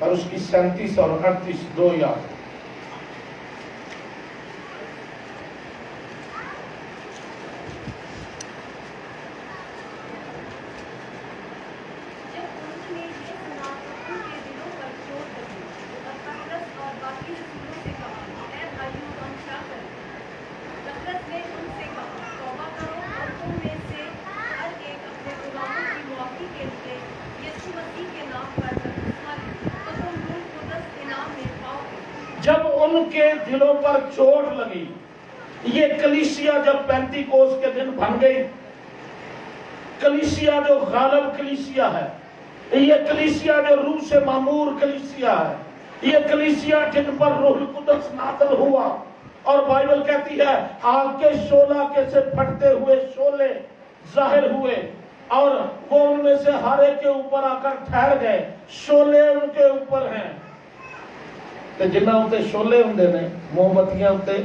और उसकी 37 और 38 2 याद। जब उन्होंने ये सुना तो उनके दिलों पर चोट लगी, उनके दिलों पर चोट लगी। ये कलीसिया जब पेंतीकोस के दिन बन गई, कलीसिया जो गालिब कलीसिया है, ये कलीसिया जो रूह से मामूर कलीसिया है, ये कलीसिया जिन पर रूह कुदस नाज़िल हुआ, और बाइबल कहती है आग के शोला के से फटते हुए शोले जाहिर हुए और वो उनमें से हर एक के ऊपर आकर ठहर गए। शोले उनके ऊपर हैं ते जिन्ना उत्ते शोले हुंदे ने, मोमबत्तियां उत्ते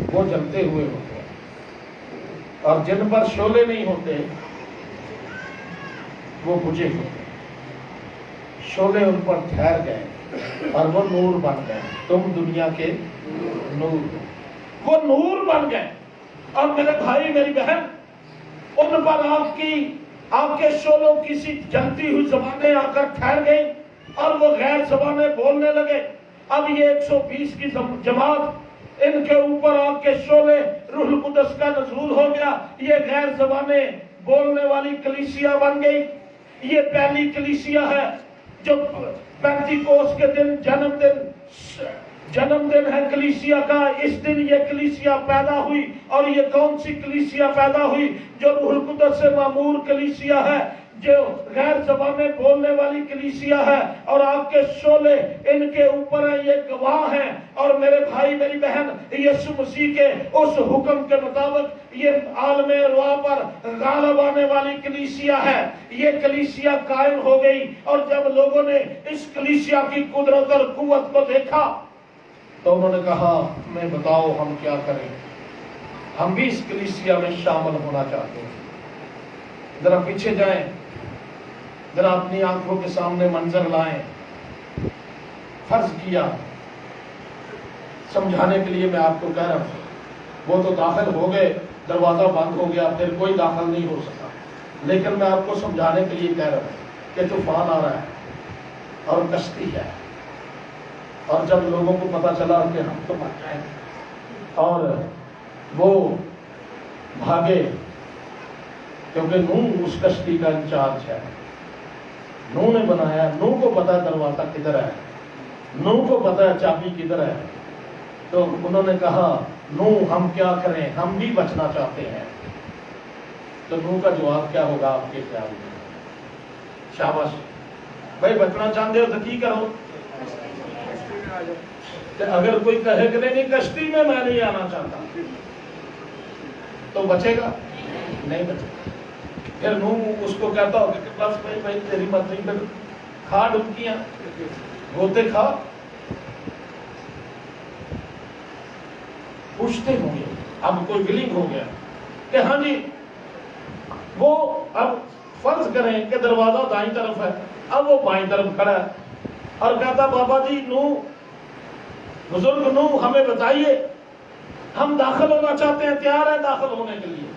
वो जलते हुए होते हैं, और जिन पर शोले नहीं होते वो बुझे होते हैं। शोले उन पर ठहर गए और वो नूर बन गए। तुम दुनिया के नूर, वो नूर बन गए। और मेरे भाई मेरी बहन, उन पर आपके शोलों की सी जलती हुई ज़बानें आकर ठहर गई और वो गैर ज़बानें बोलने लगे। अब ये 120 की जमात, इनके ऊपर आपके शोले रूह कुदस का नज़ूल हो गया। ये गैर ज़बानें बोलने वाली कलीसिया बन गई। ये पहली कलीसिया है जो पेंतीकोस के दिन जन्मदिन है कलीसिया का। इस दिन ये कलीसिया पैदा हुई, और ये कौन सी कलीसिया पैदा हुई? जो रूह कुदस से मामूर कलीसिया है, जो गैर ज़बानें बोलने वाली कलीसिया है, और आपके शोले इनके ऊपर हैं, ये गवाह हैं। और मेरे भाई मेरी बहन, यीशु मसीह के उस हुक्म के मुताबिक ये आलम अरवाह पर गालिब आने वाली कलीसिया है। ये कलीसिया कायम हो गई, और जब लोगों ने इस कलीसिया की कुदरत और कुव्वत को देखा तो उन्होंने कहा मैं बताओ हम क्या करें, हम भी इस कलीसिया में शामिल होना चाहते हैं। जरा पीछे जाएं, जरा अपनी आंखों के सामने मंजर लाएं। फर्ज किया, समझाने के लिए मैं आपको कह रहा हूं, वो तो दाखिल हो गए, दरवाजा बंद हो गया, फिर कोई दाखिल नहीं हो सका। लेकिन मैं आपको समझाने के लिए कह रहा हूं कि तूफान आ रहा है और कश्ती है, और जब लोगों को पता चला कि हम तो मर गए और वो भागे, क्योंकि नूह उस कश्ती का इंचार्ज है, नूह ने बनाया, नूह को पता है दरवाजा किधर है, नूह को पता है चाबी किधर है। तो उन्होंने कहा नूह हम क्या करें, हम भी बचना चाहते हैं। तो नूह का जवाब क्या होगा आपके ख्याल में? शाबाश भाई, बचना चाहते हो तो की करो। अगर कोई कहे कि नहीं कश्ती में मैं नहीं आना चाहता, तो बचेगा? नहीं बचेगा। फिर नूह उसको कहता होगा कि बस भाई तेरी मर्जी, फिर खा डुबकियां, गोते खा। पूछते होंगे, अब कोई विलिंग हो गया कि हाँ जी, वो अब फर्ज करें कि दरवाजा दाईं तरफ है, अब वो बाईं तरफ खड़ा है और कहता बाबा जी नूह, बुजुर्ग नूह हमें बताइए, हम दाखिल होना चाहते हैं, तैयार है दाखिल होने के लिए।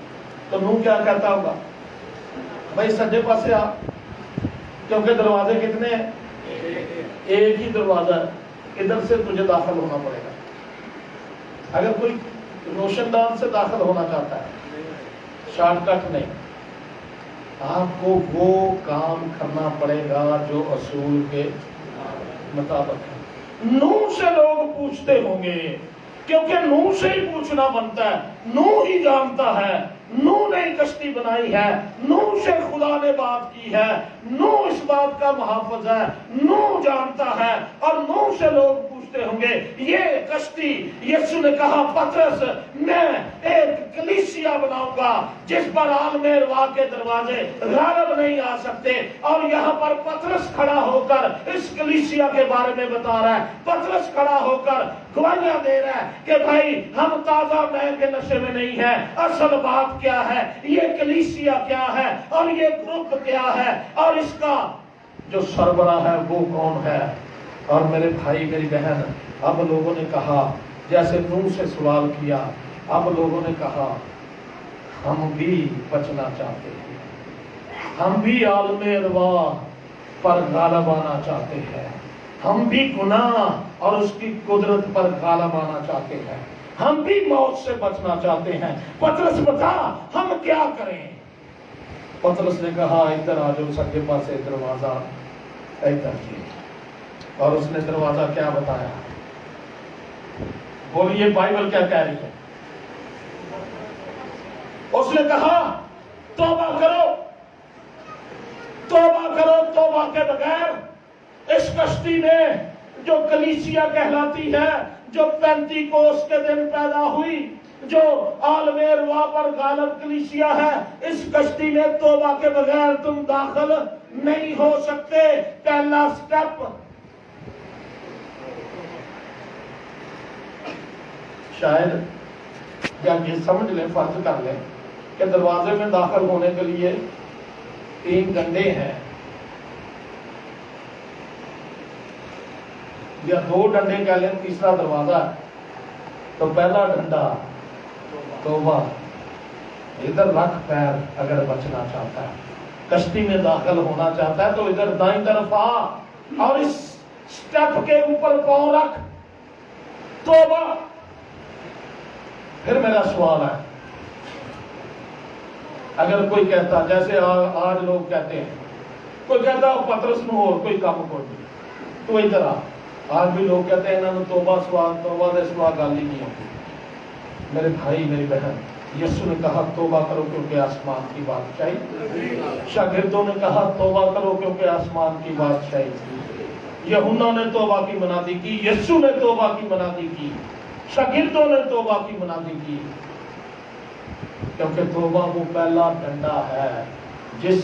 तो नूह क्या कहता होगा? भाई सज्जे पासे आ, क्योंकि दरवाजे कितने हैं? एक ही दरवाजा है, इधर से तुझे दाखिल होना पड़ेगा। अगर कोई रोशनदान से दाखिल होना चाहता है, शॉर्टकट नहीं, आपको वो काम करना पड़ेगा जो असूल के मुताबिक है। नूह से लोग पूछते होंगे, क्योंकि नूह से ही पूछना बनता है। नूह ही जानता है, नूह ने कश्ती बनाई है, नूह से खुदा ने बात की है, नूह इस बात का मुहाफिज है, नूह जानता है। और नूह से लोग पूछते होंगे ये कश्ती, यीशु ने कहा पतरस मैं एक कलीसिया बनाऊंगा जिस पर आलम अरवाह के दरवाजे गालिब नहीं आ सकते। और यहाँ पर पतरस खड़ा होकर इस कलीसिया के बारे में बता रहा है। पतरस खड़ा होकर गवाहियां दे रहा है कि भाई हम ताजा मैल के नशे में नहीं है। असल बात क्या है, ये कलीसिया क्या है और ये ग्रुप क्या है और इसका जो सरबराह है वो कौन है। और मेरे भाई मेरी बहन, अब लोगों ने कहा, जैसे नूह से सवाल किया, अब लोगों ने कहा हम भी बचना चाहते हैं, हम भी आलम अरवाह पर गालिब आना चाहते हैं, हम भी गुनाह और उसकी कुदरत पर गालिब आना चाहते हैं, हम भी मौत से बचना चाहते हैं। पतरस बता हम क्या करें? पतरस ने कहा इधर आ जाओ, सज्जे पासे दरवाजा इधर। और उसने दरवाजा क्या बताया? बोलिए बाइबल क्या कह रही है। उसने कहा तौबा करो, तौबा करो, तौबा के बगैर इस कश्ती में जो कलीसिया कहलाती है, जो पेंतीकोस के दिन पैदा हुई, जो आलमेर पर गालब कलीसिया है, इस कश्ती में तौबा के बगैर तुम दाखिल नहीं हो सकते। पहला स्टेप। शायद या ये समझ लें, फर्ज कर लें कि दरवाजे में दाखिल होने के लिए 3 डंडे हैं या 2 डंडे कह लें, तीसरा दरवाजा है। तो पहला डंडा तौबा, इधर रख पैर अगर बचना चाहता है, कश्ती में दाखिल होना चाहता है तो इधर दाईं तरफ आ और इस स्टेप के ऊपर पांव रख, तौबा। फिर मेरा सवाल है, अगर कोई कहता, जैसे आज लोग कहते हैं, कोई कहता पतरस नूं और कोई काम कोई नहीं, तो इधर आ। आज भी लोग कहते हैं इन्होंने तौबा दे सिवा गल ही नहीं होती। मेरे भाई मेरी बहन, यीशु ने कहा तौबा करो क्योंकि आसमान की बादशाही, शागिर्दों ने कहा तौबा करो क्योंकि आसमान की बादशाही। यूहन्ना ने तौबा की मनादी की, यीशु ने तौबा की मनादी की, शागिर्दों ने तौबा की मनादी की, क्योंकि तौबा वो पहला डंडा है जिस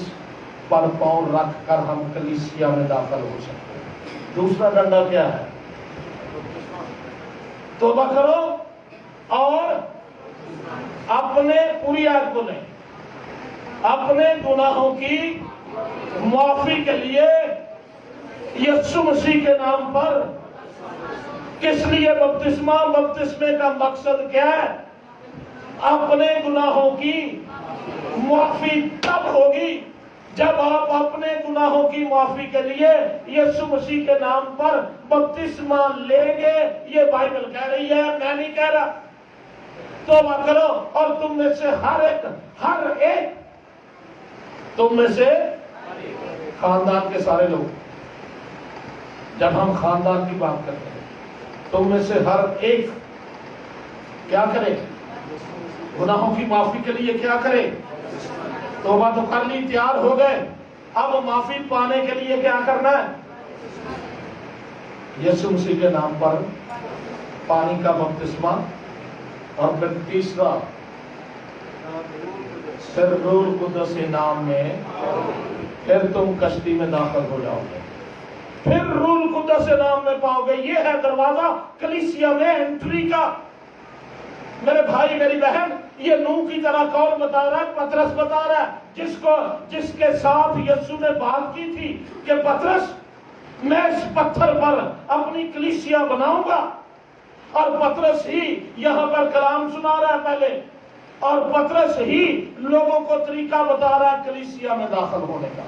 पर पांव रख कर हम कलीसिया में दाखिल हो सकते हैं। दूसरा डंडा क्या है? तौबा करो और अपने, पूरी आयत को लें, अपने गुनाहों की माफी के लिए यीशु मसीह के नाम पर। किस लिए बपतिस्मा? बपतिस्मे का मकसद क्या है? अपने गुनाहों की माफी तब होगी जब आप अपने गुनाहों की माफी के लिए यीशु मसीह के नाम पर बपतिस्मा लेंगे। ये बाइबल कह रही है, मैं नहीं कह रहा। तौबा करो और तुम में से हर एक तुम में से, खानदान के सारे लोग, जब हम खानदान की बात करते हैं, तुम में से हर एक क्या करे? गुनाहों की माफी के लिए क्या करे? तौबा तो कर ली, तैयार हो गए, अब माफी पाने के लिए क्या करना है? यीशु मसीह के नाम पर पानी का बपतिस्मा, और फिर तीसरा फिर रूह कुदस के नाम में, फिर तुम कश्ती में दाखिल हो जाओगे, फिर रूह कुदस के नाम में पाओगे। ये है दरवाजा कलीसिया में एंट्री का। मेरे भाई मेरी बहन, ये नूह की तरह कौन बता रहा है? पतरस बता रहा है, जिसके साथ यीशु ने बात की थी कि पतरस, मैं इस पत्थर पर अपनी कलीसिया बनाऊंगा। और पतरस ही यहाँ पर कलाम सुना रहा है पहले, और पतरस ही लोगों को तरीका बता रहा है कलीसिया में दाखिल होने का।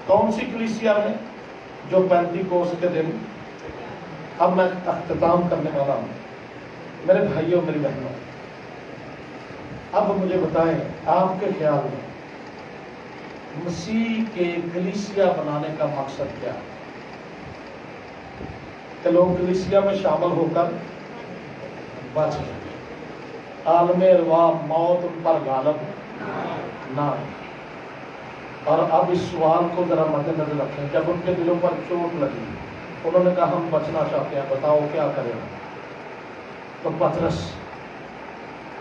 कौन सी कलीसिया में? जो पेंतीकोस के दिन। अब मैं अख्तिताम करने वाला हूं मेरे भाइयों मेरी बहनों। अब मुझे बताएं, आपके ख्याल में मसीह के कलीसिया बनाने का मकसद क्या है? कि लोग कलीसिया में शामिल होकर बच जाए, आलमे रवा मौत उन पर गालब ना। और अब इस सवाल को जरा मद्देनजर रखें। जब उनके दिलों पर चोट लगी, उन्होंने कहा हम बचना चाहते हैं, बताओ क्या करें? तो पतरस,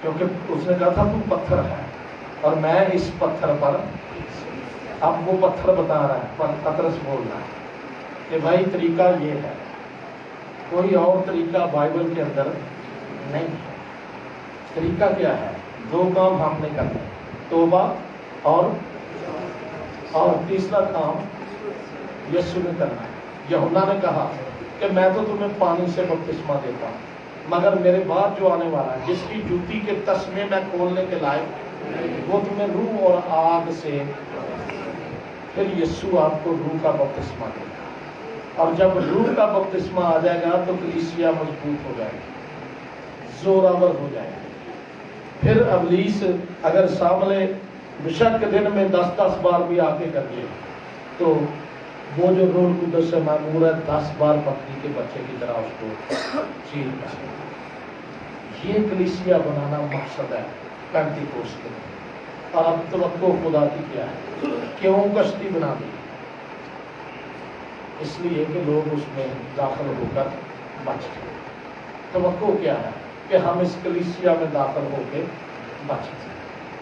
क्योंकि उसने कहा था तुम पत्थर है और मैं इस पत्थर पर, अब वो पत्थर बता रहा है, पर पतरस बोल रहा है कि भाई तरीका ये है, कोई और तरीका बाइबल के अंदर नहीं है। तरीका क्या है? 2 काम हमने करना है, तौबा और तीसरा काम यीशु ने करना है। यूहन्ना ने कहा कि मैं तो तुम्हें पानी से बपतिस्मा देता हूँ, मगर मेरे बाद जो आने वाला है, जिसकी जूती के तस्मे मैं खोलने के लायक, वो तुम्हें रूह और आग से, फिर यीशु आपको रूह का बपतिस्मा देगा। और जब रूह का बपतिस्मा आ जाएगा तो कलीसिया मजबूत हो जाएगी, जोरावर हो जाएगी। फिर अबलीस अगर सामने बेशक के दिन में 10-10 बार भी आके कर ले, तो वो जो रूह कुदस से मामूर है 10 बार बकरी के बच्चे की तरह उसको चीर कर। ये कलीसिया बनाना मकसद है पेंटिकोस्ट के। और अब तवक्को खुदा की क्या है? क्यों कश्ती बना दी? इसलिए कि लोग उसमें दाखिल होकर बच गए। तवक्को क्या है? कि हम इस कलीसिया में दाखिल होकर बच गए।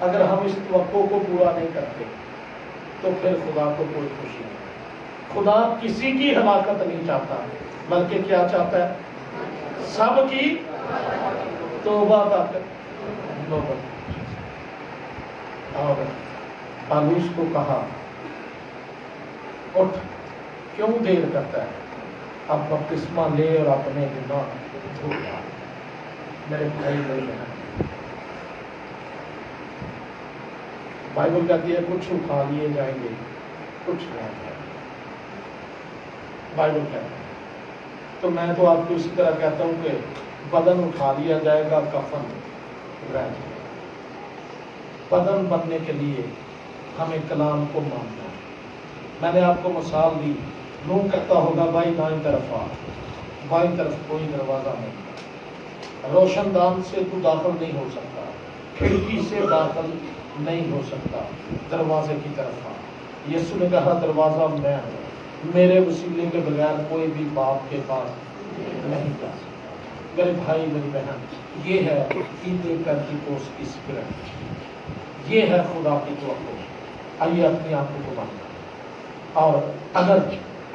अगर हम इस तवक्को को पूरा नहीं करते तो फिर खुदा को कोई खुशी नहीं। खुदा किसी की हलाकत नहीं चाहता, बल्कि क्या चाहता है? सबकी तौबा तक। और पालूस को कहा, उठ, क्यों देर करता है? अब बपतिस्मा ले और अपने गुनाह धो डाल। मेरे भाई मेरे बहन, बाइबल कहती है कुछ उठा लिए जाएंगे, कुछ नहीं जाएंगे। बाइबल कहती है। तो मैं तो आपको इसी तरह कहता हूं कि बदन उठा लिया जाएगा, कफन रह जाएगा। बदन बनने के लिए हमें कलाम को मानना है। मैंने आपको मिसाल दी, लोग कहता होगा भाई दाईं तरफ आ, बाईं तरफ कोई दरवाजा नहीं, रोशनदान से तू दाखिल नहीं हो सकता, खिड़की से दाखिल नहीं हो सकता, दरवाजे की तरफ आ। यीशु ने कहा दरवाजा मैं हूँ, मेरे वसीले के बगैर कोई भी बाप के पास नहीं जा सकता। मेरे भाई मेरी बहन, ये है ईद पेंटिकोस्ट की स्पिरिट, ये है खुदा की तवक्को। आइए अपनी आंखों को बंद करें। और अगर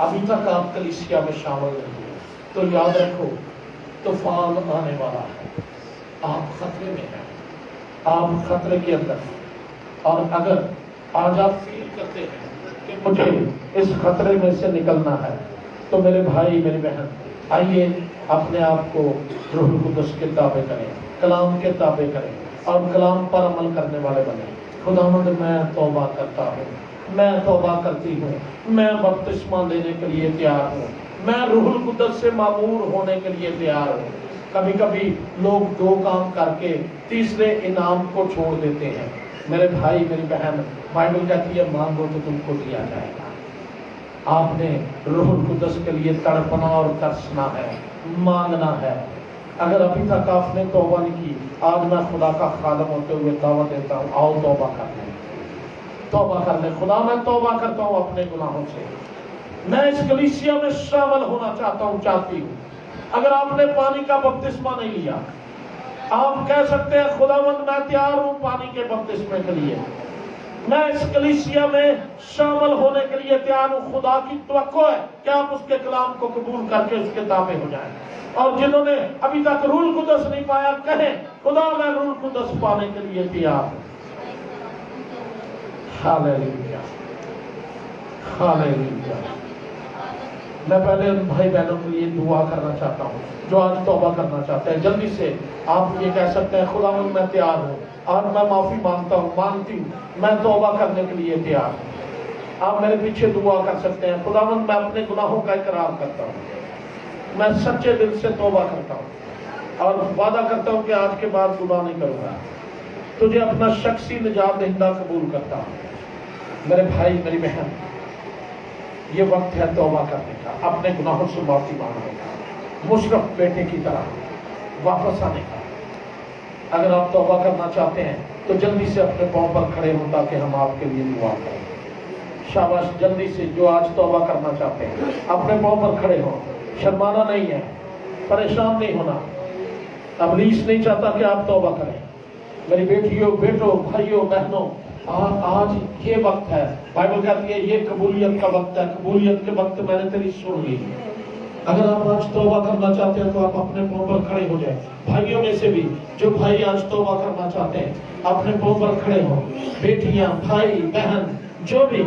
अभी तक आप कलीसिया में शामिल नहीं हुए तो याद रखो, तूफान आने वाला है, आप खतरे में हैं, आप खतरे के अंदर हैं। और अगर आज आप फील करते हैं कि मुझे इस खतरे में से निकलना है, तो मेरे भाई मेरी बहन, आइए अपने आप को रूह कुदस के ताबे करें, कलाम के ताबे करें और कलाम पर अमल करने वाले बने। खुदावंद मैं तौबा करता हूँ, मैं तौबा करती हूँ, मैं बपतिस्मा लेने के लिए तैयार हूँ, मैं रूहुल कुदस से मामूर होने के लिए तैयार हूँ। कभी कभी लोग दो काम करके तीसरे इनाम को छोड़ देते हैं। मेरे भाई मेरी बहन, बाइबल कहती है मांगो तो तुमको दिया जाएगा। आपने रूहुल कुदस के लिए तड़पना और तरसना है, मांगना है। अगर अभी तक आपने तौबा नहीं की, आज मैं खुदा का खादम होते हुए दावत देता हूँ, आओ तौबा कर लें, तौबा कर लें। खुदा मैं तौबा करता हूँ अपने गुनाहों से, मैं इस कलीसिया में शामिल होना चाहता हूँ, चाहती हूँ। अगर आपने पानी का बपतिस्मा नहीं लिया, आप कह सकते हैं खुदावंद मैं तैयार हूँ पानी के बपतिस्मे के लिए, मैं इस कलीसिया में शामिल होने के लिए तैयार हूँ। खुदा की तवक्को है कि आप उसके कलाम को कबूल करके उसके ताबे हो जाएं। और जिन्होंने अभी तक रूहुल कुदस नहीं पाया, कहें खुदा मैं रूहुल कुदस पाने के लिए तैयार हूँ। Hallelujah, hallelujah. मैं पहले उन भाई बहनों के लिए दुआ करना चाहता हूँ जो आज तौबा करना चाहते हैं। जल्दी से आप ये कह सकते हैं खुदावंद मैं तैयार हूँ, आज मैं माफी मांगता हूँ, मांगती हूँ, मैं तौबा करने के लिए तैयार हूँ। आप मेरे पीछे दुआ कर सकते हैं, खुदावंद मैं अपने गुनाहों का इकरार करता हूँ, मैं सच्चे दिल से तौबा करता हूँ और वादा करता हूँ कि आज के बाद गुनाह नहीं करूँगा, तुझे अपना शख्सी निजात दहिंदा कबूल करता हूँ। मेरे भाई मेरी बहन, ये वक्त है तौबा करने का, अपने गुनाहों से माफी मांगने का, मुशरफ बेटे की तरह वापस आने का। अगर आप तौबा करना चाहते हैं तो जल्दी से अपने पांव पर खड़े हो ताकि हम आपके लिए दुआ करें। शाबाश, जल्दी से जो आज तौबा करना चाहते हैं अपने पांव पर खड़े हो। शर्माना नहीं है, परेशान नहीं होना। अबलीस नहीं चाहता कि आप तौबा करें। मेरी बेटियों, बेटों, भाइयों, बहनों, आज ये वक्त है। बाइबल कहती है ये कबूलियत का वक्त है, कबूलियत के वक्त मैंने तेरी सुन ली। अगर आप आज तौबा करना चाहते हैं तो आप अपने पांव पर खड़े हो जाएं। भाइयों में से भी जो भाई आज तौबा करना चाहते हैं अपने पांव पर खड़े हो। बेटियां, भाई, बहन, जो भी,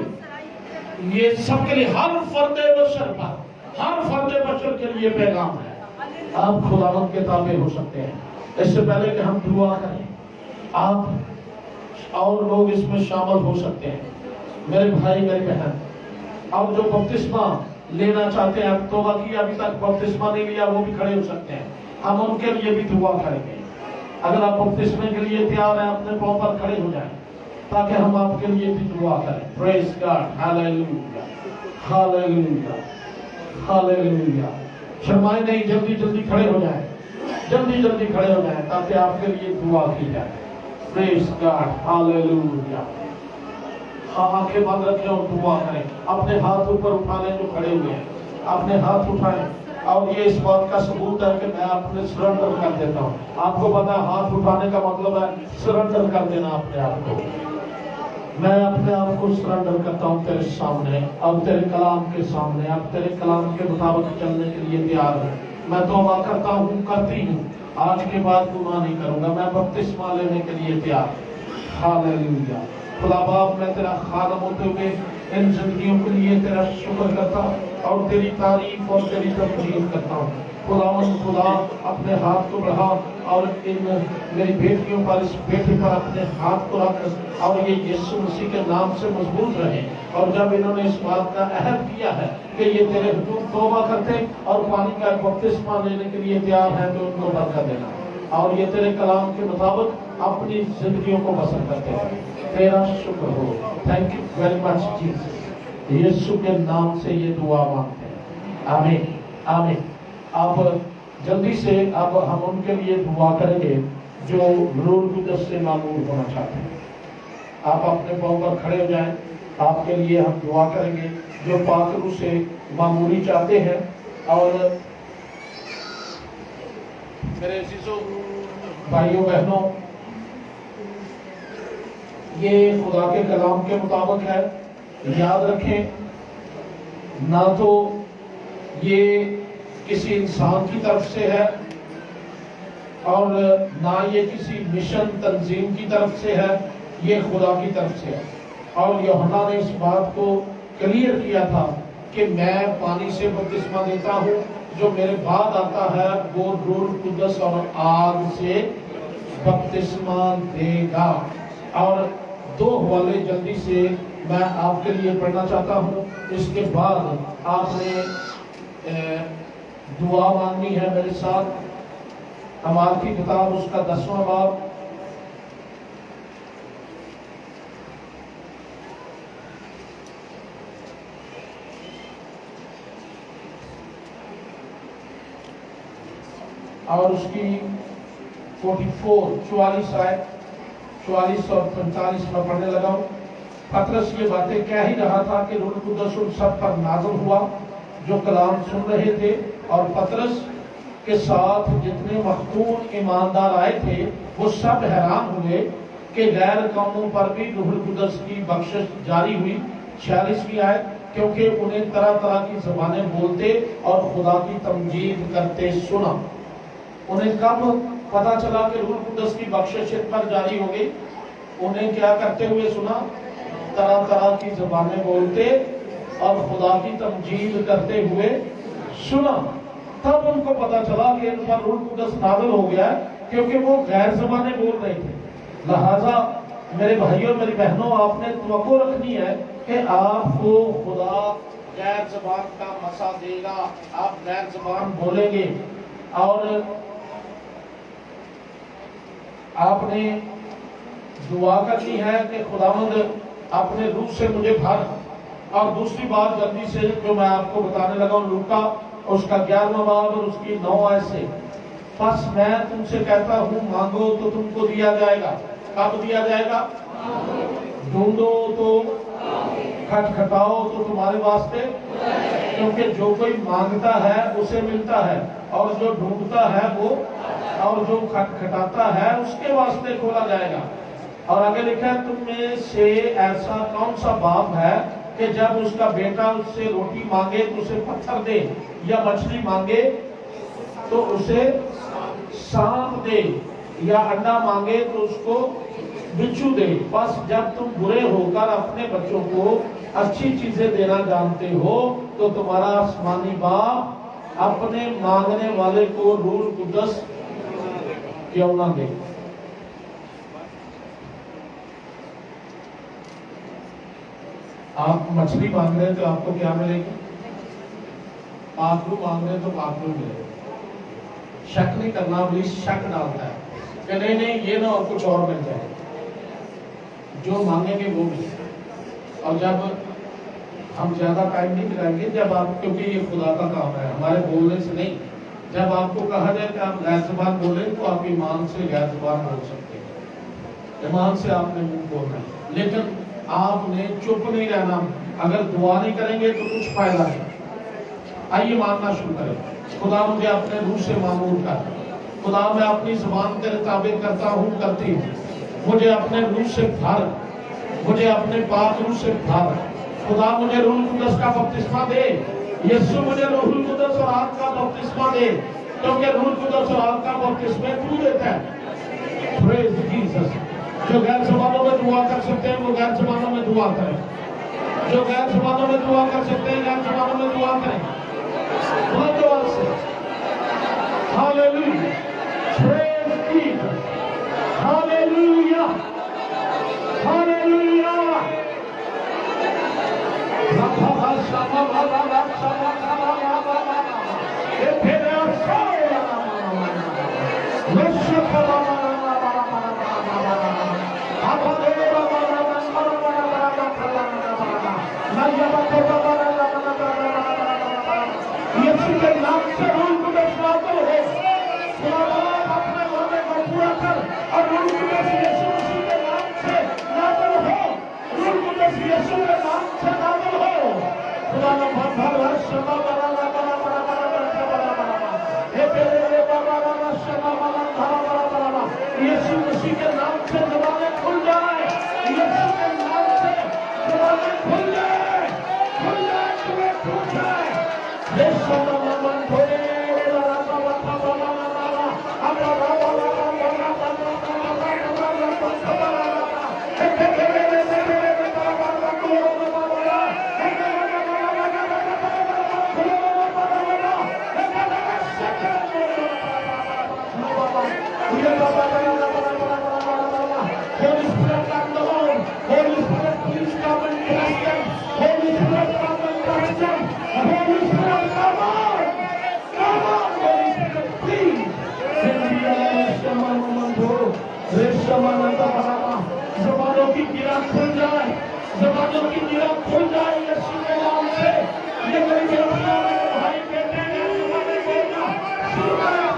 ये सबके लिए, हर फर्दे बशर पर, हर फर्दे बशर के लिए पैगाम है। आप खुदावंद के ताबे हो सकते हैं। इससे पहले कि हम दुआ करें, आप और लोग इसमें शामिल हो सकते हैं। मेरे भाई मेरी बहन, और जो बपतिस्मा लेना चाहते हैं, तौबा की अभी तक बपतिस्मा नहीं लिया, वो भी खड़े हो सकते हैं। हम उनके लिए भी दुआ करेंगे। अगर आप बपतिस्मे के लिए तैयार हैं, अपने पांव पर खड़े हो जाएं ताकि हम आपके लिए भी दुआ करें। Praise God, hallelujah, hallelujah, hallelujah. शर्माए नहीं, जल्दी जल्दी खड़े हो जाएं। जल्दी जल्दी खड़े हो जाएं ताकि आपके लिए दुआ की जाए। Praise God, hallelujah. आंखें बंद रखें और दुआ करें। अपने हाथ ऊपर उठा लें जो खड़े हुए हैं, अपने हाथ उठाएं और ये इस बात का सबूत है कि मैं अपने सरेंडर कर देता हूँ। आपको पता है हाथ उठाने का मतलब है सरेंडर कर देना अपने आप को। मैं अपने आप को सरेंडर करता हूँ तेरे सामने, अब तेरे कलाम के सामने, अब तेरे कलाम के मुताबिक चलने के लिए तैयार हूँ। मैं तौबा करता हूँ, करती हूँ, आज के बाद गुनाह नहीं करूंगा। मैं बपतिस्मा लेने के लिए तैयार। हालेलुया। खुदा बाप, मैं तेरा खादम होते हुए इन जिंदगियों के लिए तेरा शुक्र करता और तेरी तारीफ और तेरी तकरीफ करता हूँ। खुदा अपने हाथ को बढ़ा और इन मेरी बेटियों पर, इस बेटे पर अपने हाथ को रख और ये यीशु मसीह के नाम से मजबूत रहे। और जब इन्होंने इस बात का अहद किया है कि ये तेरे हुजूर तौबा करते और पानी का बपतिस्मा लेने के लिए तैयार हैं, तो उनको बरकत देना और ये तेरे कलाम के मुताबिक अपनी जिंदगियों को बसर करते हैं। तेरा शुक्र हो। Thank you very much Jesus. यीशु के नाम से ये दुआ मांगते हैं, आमीन आमीन। अब जल्दी से अब हम उनके लिए दुआ करेंगे जो रूह कुदस से मामूर होना चाहते हैं। आप अपने पांव पर खड़े हो जाएं। आपके लिए हम दुआ करेंगे जो पाक रूह से मामूरी चाहते हैं। और मेरे अजीजों, भाइयों बहनों, ये खुदा के कलाम के मुताबिक है। याद रखें, ना तो ये किसी इंसान की तरफ से है और ना ये किसी मिशन तंजीम की तरफ से है, ये खुदा की तरफ से है। और यूहन्ना ने इस बात को क्लियर किया था कि मैं पानी से बपतिस्मा देता हूँ, जो मेरे बाद आता है वो रूह कुदस और आग से बपतिस्मा देगा। और दो हवाले जल्दी से मैं आपके लिए पढ़ना चाहता हूँ। इसके बाद आपने दुआ मांगनी है मेरे साथ। अमाल की किताब उसका 10वां बाब, और उसकी 44 आयत 44 और 45 में पढ़ने लगा हूं। पतरस ये बातें कह ही रहा था कि रूह कुदस उन सब पर नाज़िल हुआ जो कलाम सुन रहे थे। और पतरस के साथ जितने मखतून ईमानदार आए थे वो सब हैरान हुए कि गैर कौमों पर भी रूह कुदस की बख्शिश जारी हुई। 46वीं आयत, क्योंकि उन्हें तरह तरह की ज़बानें बोलते और खुदा की तमजीद करते सुना। उन्हें कब पता चला कि रूह कुदस की बख्शिश इन पर जारी हो गई? उन्हें क्या करते हुए सुना? तरह तरह की ज़बानें बोलते और खुदा की तमजीद करते हुए सुना। तब उनको पता चला कि इन पर रूह कुदस नाज़िल हो गया है, क्योंकि वो गैर ज़बानें बोल रहे थे। लिहाजा मेरे भाइयों, मेरी बहनों, आपने तवक्को रखनी है कि आपको खुदा गैर ज़बान का मसा देगा। आप गैर ज़बान बोलेंगे और आपने दुआ करनी है कि खुदावंद अपने रूह से मुझे भर। और दूसरी बात जल्दी से जो मैं आपको बताने लगा हूं, लूका उसका 11वां बाब और उसकी 9 आयत से, बस मैं तुमसे कहता हूँ, मांगो तो तुमको दिया जाएगा। कब दिया जाएगा? ढूंढो तो, खटखटाओ तो तुम्हारे वास्ते, क्योंकि जो कोई मांगता है उसे मिलता है, और जो ढूंढता है वो, और जो खटखटाता है उसके वास्ते खोला जाएगा। और आगे लिखा है, तुम में से ऐसा कौन सा बाप है कि जब उसका बेटा उससे रोटी मांगे तो उसे पत्थर दे, या मछली मांगे तो उसे सांप दे, या अंडा मांगे तो उसको बिच्छू दे। बस जब तुम बुरे होकर अपने बच्चों को अच्छी चीजें देना जानते हो, तो तुम्हारा आसमानी बाप अपने मांगने वाले को रूह कुदस क्यों ना दे। आप मछली मांग रहे हैं तो आपको क्या मिलेगी? पाखरू मांग रहे हैं तो पाखरू मिलेगा। शक नहीं करना, भी शक डालता है कि नहीं नहीं ये ना और कुछ और मिल जाए। जो मांगेंगे वो मिलेगा। और जब हम ज्यादा टाइम नहीं लगाएंगे, जब आप, क्योंकि ये खुदा का काम है, हमारे बोलने से नहीं, जब आपको कहा जाए कि आप गैर ज़बान बोले तो आप ईमान से गैर ज़बान बोल सकते हैं, ईमान से आपने मुंह बोलना है, लेकिन आपने चुप नहीं रहना। अगर दुआ नहीं करेंगे तो कुछ फायदा नहीं। आइए मानना शुरू करें, खुदा मुझे अपने रूह से मामूल कर, खुदा मैं अपनी ज़बान तेरे ताबे करता हूँ, करती हूँ, मुझे अपने रूह से भर, मुझे अपने पाक रूह से भर। खुदा मुझे रूह कुदस का बपतिस्मा दे, यीशु मुझे रूह कुदस और आग का बपतिस्मा दे, क्योंकि रूह कुदस और आग का बपतिस्मा तू देता है। Praise Jesus. जो गैर ज़बानों में दुआ कर सकते हैं वो गैर ज़बानों में दुआ करें, जो गैर ज़बानों में दुआ कर सकते हैं गैर ज़बानों में दुआ करें। धन्यवाद से hallelujah, praise Jesus, hallelujah, hallelujah. यीशु के नाम से रूह कुदस नाज़िल हो, अपने वादे को पूरा कर और रूह कुदस यीशु मसीह के नाम से नाज़िल हो, रूह कुदस यीशु के नाम से नाज़िल हो। खुदा का भर शमा बरा बरा बरा बरा बरा बरा, हे तेरे बाबा बाबा शमा बरा बरा बरा बरा। यीशु मसीह के नाम से ज़बानें खुल जाए, यीशु के नाम से ज़बानें खुल जाए, खुल जाए, तुम्हें खुल जाए। यीशु का नाम धोए बरा बरा बरा बरा बरा, अबरा बरा बरा बरा Holy Spirit, come down. Holy Spirit, please come and bless them. Holy Spirit, come and touch them. Holy Spirit, come on. Come on, Holy Spirit, please. ज़बानों की गिरा खुल जाए, ज़बानों की गिरा खुल जाए यीशु के नाम से। ये मेरी बेटियां, मेरे भाई बेटे हैं, ज़बानें बोलना शुरू करें।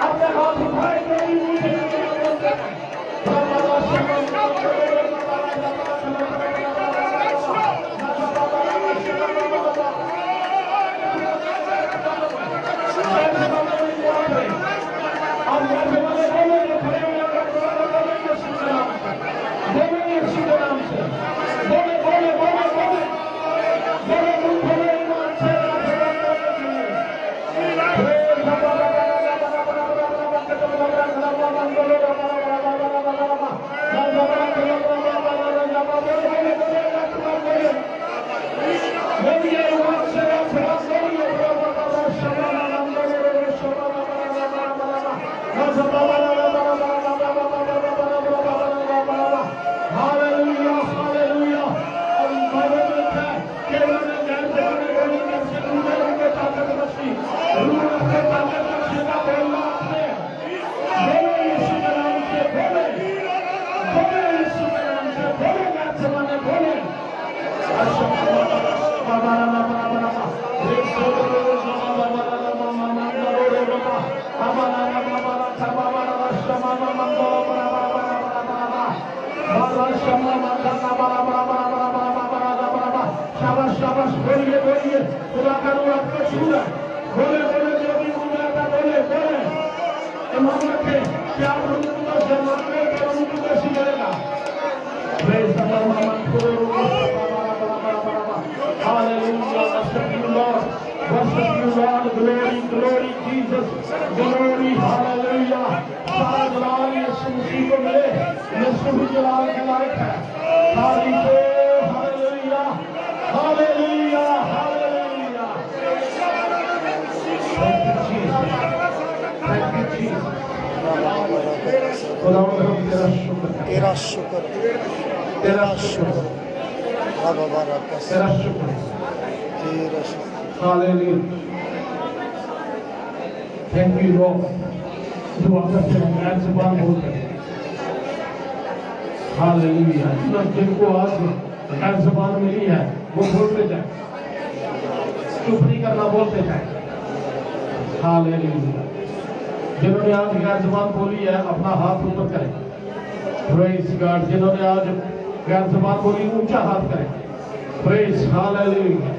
अपने हाथ उठाए शाबाश शाबाश, बोलिए बोलिए, खुदा का रूह आपको छू रहा है। बोले बोले, जो भी मुंह में आता बोले बोले। ईमान रखे कि आप रूह कुदस से मांगे तो रूह कुदस ही करेगा। Praise the Lord. Hallelujah, worship you Lord, worship you Lord, glory glory Jesus, glory hallelujah। सारा जलाल यीशु मसीह को मिले, यीशु भी जलाल के लायक है। तारीफ़ hallelujah, hallelujah, hallelujah। Thank you Jesus, thank you Jesus। खुदावंद हम तेरा शुक्र है, तेरा शुक्र, तेरा शुक्र, बाबा बाबा तेरा शुक्र। Hallelujah, thank you Lord. दुआ करते हैं, गैर ज़बान बोलते हैं। हालेलुया, जिनको आज गैर ज़बान मिली है वो बोलते जाए, चुप नहीं करना, बोलते जाए। हालेलुया, जिन्होंने आज गैर ज़बान बोली है अपना हाथ ऊपर करें। प्रेज गॉड, जिन्होंने आज गैर ज़बान बोली ऊंचा हाथ करें। Praise, hallelujah,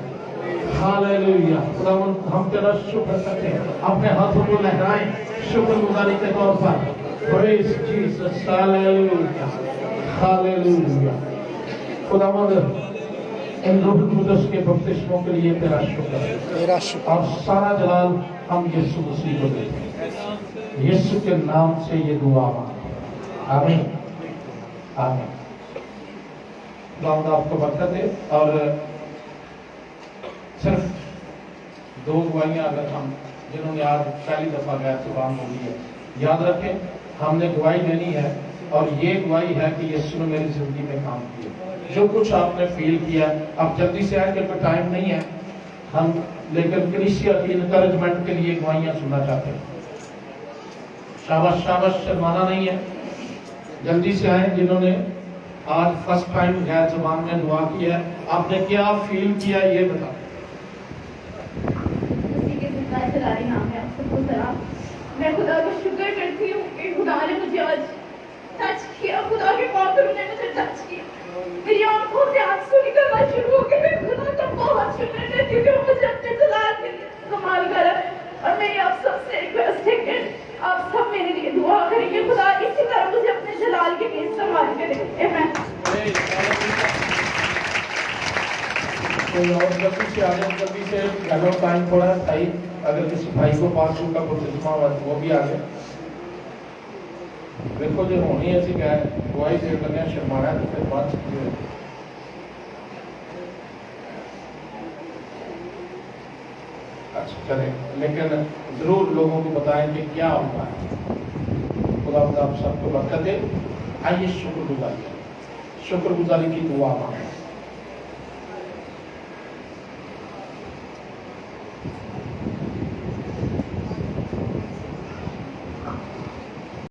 hallelujah. खुदावन हम तेरा शुक्र करते हैं, अपने हाथों को लहराएं शुक्रगुजारी के तौर पर। Praise Jesus, hallelujah, hallelujah. खुदावन इन रूह कुदस के बपतिस्मों के लिए तेरा शुक्र और सारा जलाल हम यीशु मसीह को देते हैं। यीशु के नाम से ये दुआ मांगते, आमीन, आमीन। खुदावंद आपको बरकत दे। और सिर्फ दो गवाहियां अगर हम जिन्होंने आज पहली दफा गैर ज़बान बोली है, याद रखें हमने गवाही देनी है और ये गवाही है कि यीशु ने मेरी जिंदगी में काम किया। जो कुछ आपने फील किया, अब जल्दी से आए क्योंकि टाइम नहीं है हम, लेकिन कलीसिया की इनकरेजमेंट के लिए गवाहियां सुनना चाहते हैं। शाबाश शाबाश, शर्माना नहीं है, जल्दी से आए। जिन्होंने आज फर्स्ट टाइम गैर ज़बान में दुआ किया है, आपने क्या फील किया ये बताओ। नाम है आप सबको सलाम। मैं खुदा का शुक्र करती हूँ कि खुदा ने मुझे आज टच किया, खुदा के पात्र ने मुझे टच किया। मेरी आंखों से आंसू निकलना शुरू हो गए। मैं खुदा का बहुत शुक्र करती हूँ कि मुझे अपने जलाल के लिए इस्तेमाल करा। और मेरी आप सबसे रिक्वेस्ट है कि आप सब मेरे लिए दुआ करेंगे, खुदा इसी तरह मुझे अपने जलाल के लिए इस्तेमाल करे। आमीन। कोई और जल्दी से आ जाए, जल्दी से, हेलो टाइम थोड़ा है भाई, अगर किसी भाई को पास का बपतिस्मा हुआ वो भी आ जाए। देखो जो होनी ऐसी क्या है, गवाही से करने शर्माना है तो फिर बात अच्छा चले, लेकिन जरूर लोगों को बताएं कि क्या होता है। खुदा आप सबको बरकत दे। आइए शुक्रगुजारी की दुआ मांगे।